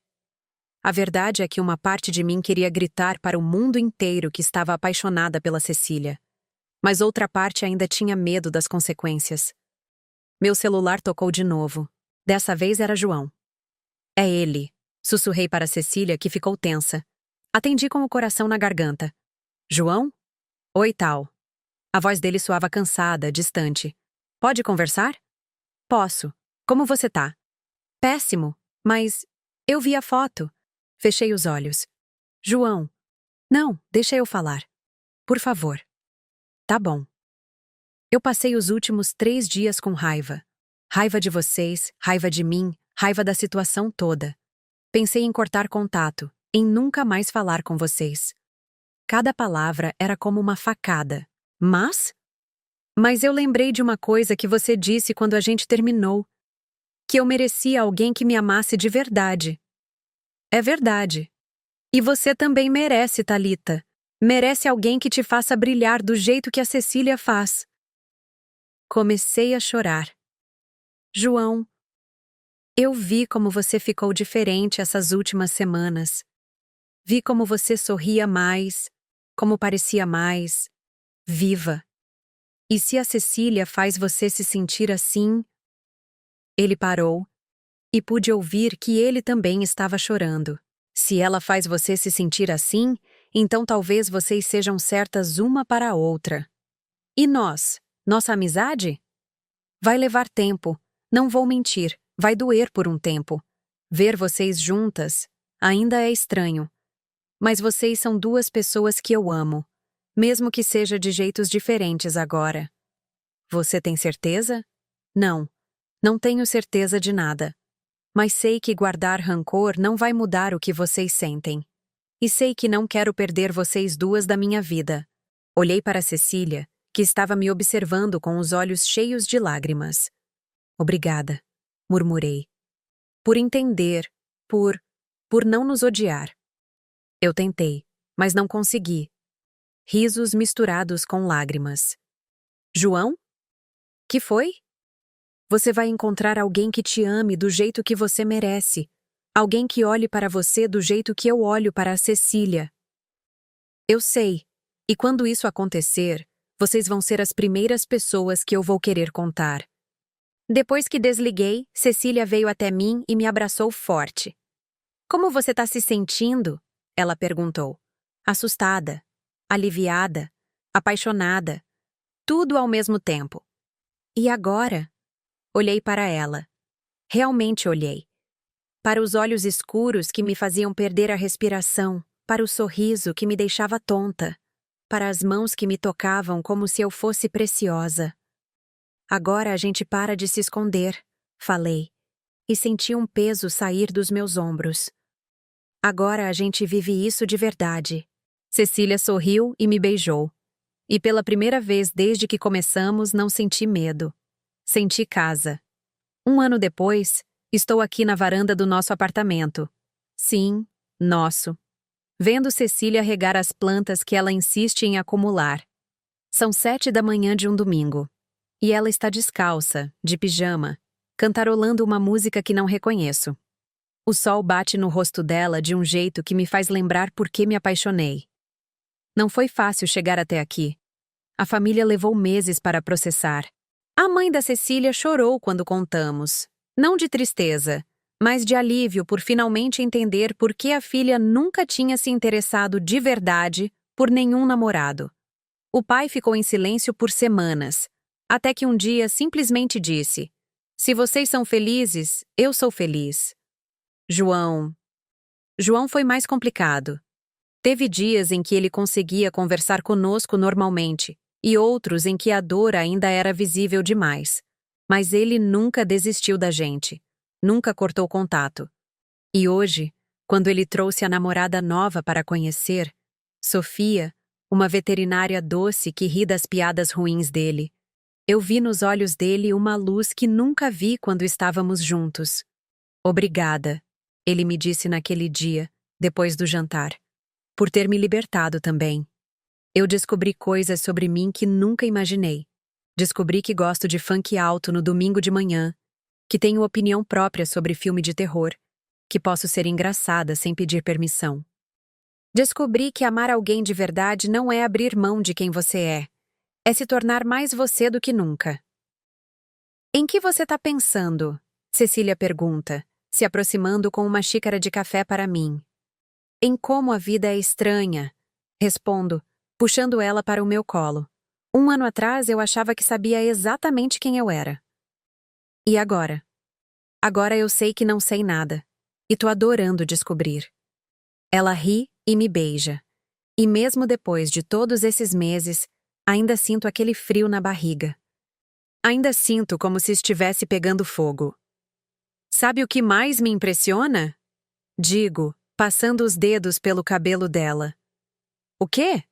A verdade é que uma parte de mim queria gritar para o mundo inteiro que estava apaixonada pela Cecília. Mas outra parte ainda tinha medo das consequências. Meu celular tocou de novo. Dessa vez era João. É ele, sussurrei para Cecília, que ficou tensa. Atendi com o coração na garganta. João? Oi, tal. A voz dele soava cansada, distante. Pode conversar? Posso. Como você tá? Péssimo, mas eu vi a foto. Fechei os olhos. João. Não, deixa eu falar. Por favor. Tá bom. Eu passei os últimos 3 dias com raiva. Raiva de vocês, raiva de mim, raiva da situação toda. Pensei em cortar contato, em nunca mais falar com vocês. Cada palavra era como uma facada, Mas eu lembrei de uma coisa que você disse quando a gente terminou. Que eu merecia alguém que me amasse de verdade. É verdade. E você também merece, Thalita. Merece alguém que te faça brilhar do jeito que a Cecília faz. Comecei a chorar. João, eu vi como você ficou diferente essas últimas semanas. Vi como você sorria mais, como parecia mais viva. E se a Cecília faz você se sentir assim? Ele parou e pude ouvir que ele também estava chorando. Se ela faz você se sentir assim, então talvez vocês sejam certas uma para a outra. E nós? Nossa amizade? Vai levar tempo, não vou mentir, vai doer por um tempo. Ver vocês juntas ainda é estranho. Mas vocês são duas pessoas que eu amo, mesmo que seja de jeitos diferentes agora. Você tem certeza? Não, não tenho certeza de nada. Mas sei que guardar rancor não vai mudar o que vocês sentem. E sei que não quero perder vocês duas da minha vida. Olhei para Cecília, que estava me observando com os olhos cheios de lágrimas. Obrigada, murmurei. Por entender, por não nos odiar. Eu tentei, mas não consegui. Risos misturados com lágrimas. João? Que foi? Você vai encontrar alguém que te ame do jeito que você merece. Alguém que olhe para você do jeito que eu olho para a Cecília. Eu sei. E quando isso acontecer, vocês vão ser as primeiras pessoas que eu vou querer contar. Depois que desliguei, Cecília veio até mim e me abraçou forte. Como você está se sentindo? Ela perguntou. Assustada, aliviada, apaixonada. Tudo ao mesmo tempo. E agora? Olhei para ela. Realmente olhei. Para os olhos escuros que me faziam perder a respiração, para o sorriso que me deixava tonta, para as mãos que me tocavam como se eu fosse preciosa. Agora a gente para de se esconder, falei, e senti um peso sair dos meus ombros. Agora a gente vive isso de verdade. Cecília sorriu e me beijou. E pela primeira vez desde que começamos não senti medo. Senti casa. 1 ano depois, estou aqui na varanda do nosso apartamento. Sim, nosso. Vendo Cecília regar as plantas que ela insiste em acumular. São 7 da manhã de um domingo. E ela está descalça, de pijama, cantarolando uma música que não reconheço. O sol bate no rosto dela de um jeito que me faz lembrar por que me apaixonei. Não foi fácil chegar até aqui. A família levou meses para processar. A mãe da Cecília chorou quando contamos. Não de tristeza, mas de alívio por finalmente entender por que a filha nunca tinha se interessado de verdade por nenhum namorado. O pai ficou em silêncio por semanas, até que um dia simplesmente disse: Se vocês são felizes, eu sou feliz. João foi mais complicado. Teve dias em que ele conseguia conversar conosco normalmente, e outros em que a dor ainda era visível demais. Mas ele nunca desistiu da gente, nunca cortou contato. E hoje, quando ele trouxe a namorada nova para conhecer, Sofia, uma veterinária doce que ri das piadas ruins dele, eu vi nos olhos dele uma luz que nunca vi quando estávamos juntos. Obrigada, ele me disse naquele dia, depois do jantar, por ter me libertado também. Eu descobri coisas sobre mim que nunca imaginei. Descobri que gosto de funk alto no domingo de manhã, que tenho opinião própria sobre filme de terror, que posso ser engraçada sem pedir permissão. Descobri que amar alguém de verdade não é abrir mão de quem você é se tornar mais você do que nunca. Em que você está pensando? Cecília pergunta, se aproximando com uma xícara de café para mim. Em como a vida é estranha, respondo, puxando ela para o meu colo. 1 ano atrás eu achava que sabia exatamente quem eu era. E agora? Agora eu sei que não sei nada. E tô adorando descobrir. Ela ri e me beija. E mesmo depois de todos esses meses, ainda sinto aquele frio na barriga. Ainda sinto como se estivesse pegando fogo. Sabe o que mais me impressiona? Digo, passando os dedos pelo cabelo dela. O quê?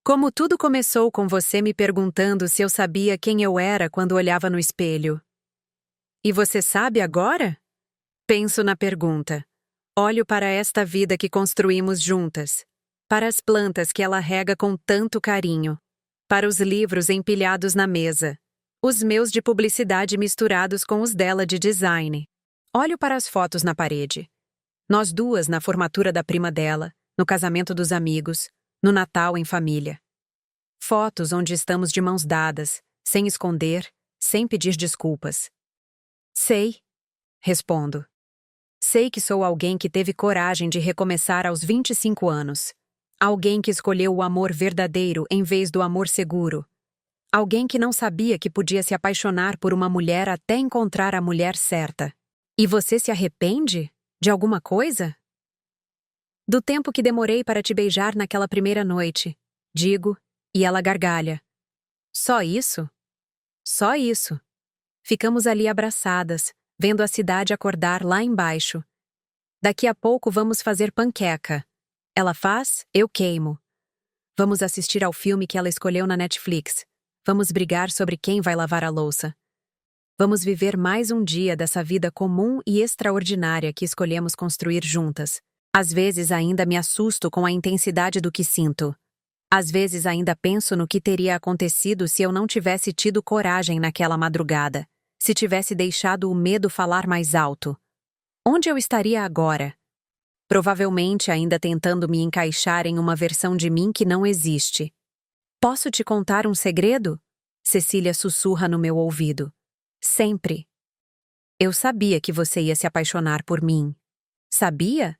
Como tudo começou com você me perguntando se eu sabia quem eu era quando olhava no espelho. E você sabe agora? Penso na pergunta. Olho para esta vida que construímos juntas. Para as plantas que ela rega com tanto carinho. Para os livros empilhados na mesa. Os meus de publicidade misturados com os dela de design. Olho para as fotos na parede. Nós duas na formatura da prima dela, no casamento dos amigos, no Natal em família. Fotos onde estamos de mãos dadas, sem esconder, sem pedir desculpas. Sei, respondo. Sei que sou alguém que teve coragem de recomeçar aos 25 anos. Alguém que escolheu o amor verdadeiro em vez do amor seguro. Alguém que não sabia que podia se apaixonar por uma mulher até encontrar a mulher certa. E você se arrepende? De alguma coisa? Do tempo que demorei para te beijar naquela primeira noite, digo, e ela gargalha. Só isso? Só isso. Ficamos ali abraçadas, vendo a cidade acordar lá embaixo. Daqui a pouco vamos fazer panqueca. Ela faz, eu queimo. Vamos assistir ao filme que ela escolheu na Netflix. Vamos brigar sobre quem vai lavar a louça. Vamos viver mais um dia dessa vida comum e extraordinária que escolhemos construir juntas. Às vezes ainda me assusto com a intensidade do que sinto. Às vezes ainda penso no que teria acontecido se eu não tivesse tido coragem naquela madrugada, se tivesse deixado o medo falar mais alto. Onde eu estaria agora? Provavelmente ainda tentando me encaixar em uma versão de mim que não existe. Posso te contar um segredo? Cecília sussurra no meu ouvido. Sempre. Eu sabia que você ia se apaixonar por mim. Sabia?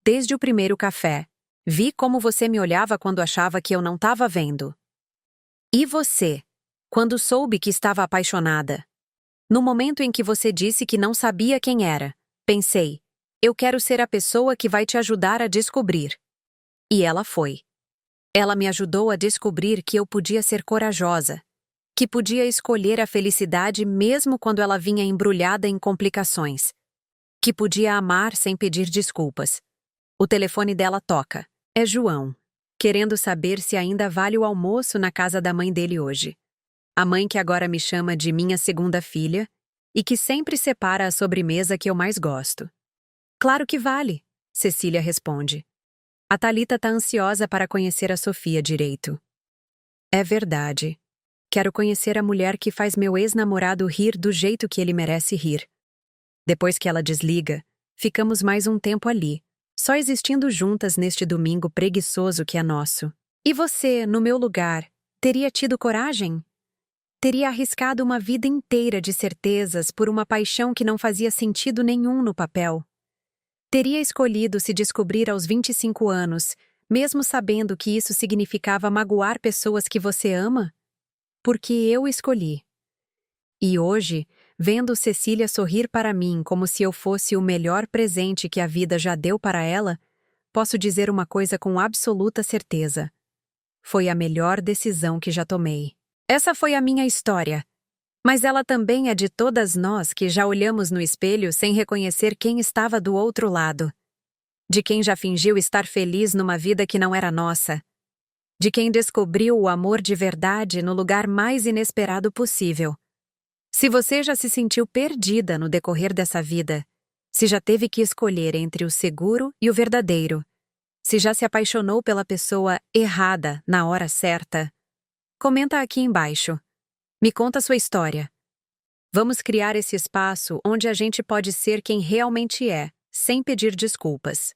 Desde o primeiro café, vi como você me olhava quando achava que eu não estava vendo. E você, quando soube que estava apaixonada? No momento em que você disse que não sabia quem era, pensei, eu quero ser a pessoa que vai te ajudar a descobrir. E ela foi. Ela me ajudou a descobrir que eu podia ser corajosa, que podia escolher a felicidade mesmo quando ela vinha embrulhada em complicações, que podia amar sem pedir desculpas. O telefone dela toca. É João, querendo saber se ainda vale o almoço na casa da mãe dele hoje. A mãe que agora me chama de minha segunda filha e que sempre separa a sobremesa que eu mais gosto. Claro que vale, Cecília responde. A Thalita tá ansiosa para conhecer a Sofia direito. É verdade. Quero conhecer a mulher que faz meu ex-namorado rir do jeito que ele merece rir. Depois que ela desliga, ficamos mais um tempo ali, só existindo juntas neste domingo preguiçoso que é nosso. E você, no meu lugar, teria tido coragem? Teria arriscado uma vida inteira de certezas por uma paixão que não fazia sentido nenhum no papel? Teria escolhido se descobrir aos 25 anos, mesmo sabendo que isso significava magoar pessoas que você ama? Porque eu escolhi. E hoje, vendo Cecília sorrir para mim como se eu fosse o melhor presente que a vida já deu para ela, posso dizer uma coisa com absoluta certeza. Foi a melhor decisão que já tomei. Essa foi a minha história. Mas ela também é de todas nós que já olhamos no espelho sem reconhecer quem estava do outro lado. De quem já fingiu estar feliz numa vida que não era nossa. De quem descobriu o amor de verdade no lugar mais inesperado possível. Se você já se sentiu perdida no decorrer dessa vida, se já teve que escolher entre o seguro e o verdadeiro, se já se apaixonou pela pessoa errada na hora certa, comenta aqui embaixo. Me conta a sua história. Vamos criar esse espaço onde a gente pode ser quem realmente é, sem pedir desculpas.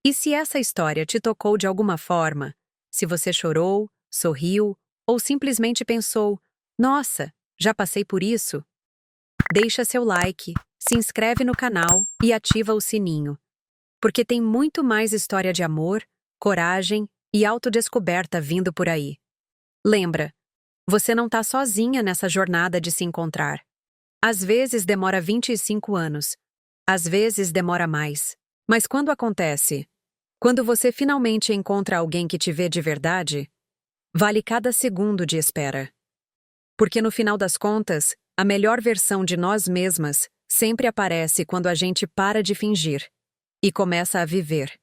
E se essa história te tocou de alguma forma, se você chorou, sorriu ou simplesmente pensou, nossa, já passei por isso? Deixa seu like, se inscreve no canal e ativa o sininho. Porque tem muito mais história de amor, coragem e autodescoberta vindo por aí. Lembra, você não tá sozinha nessa jornada de se encontrar. Às vezes demora 25 anos, às vezes demora mais. Mas quando acontece? Quando você finalmente encontra alguém que te vê de verdade, vale cada segundo de espera. Porque no final das contas, a melhor versão de nós mesmas sempre aparece quando a gente para de fingir e começa a viver.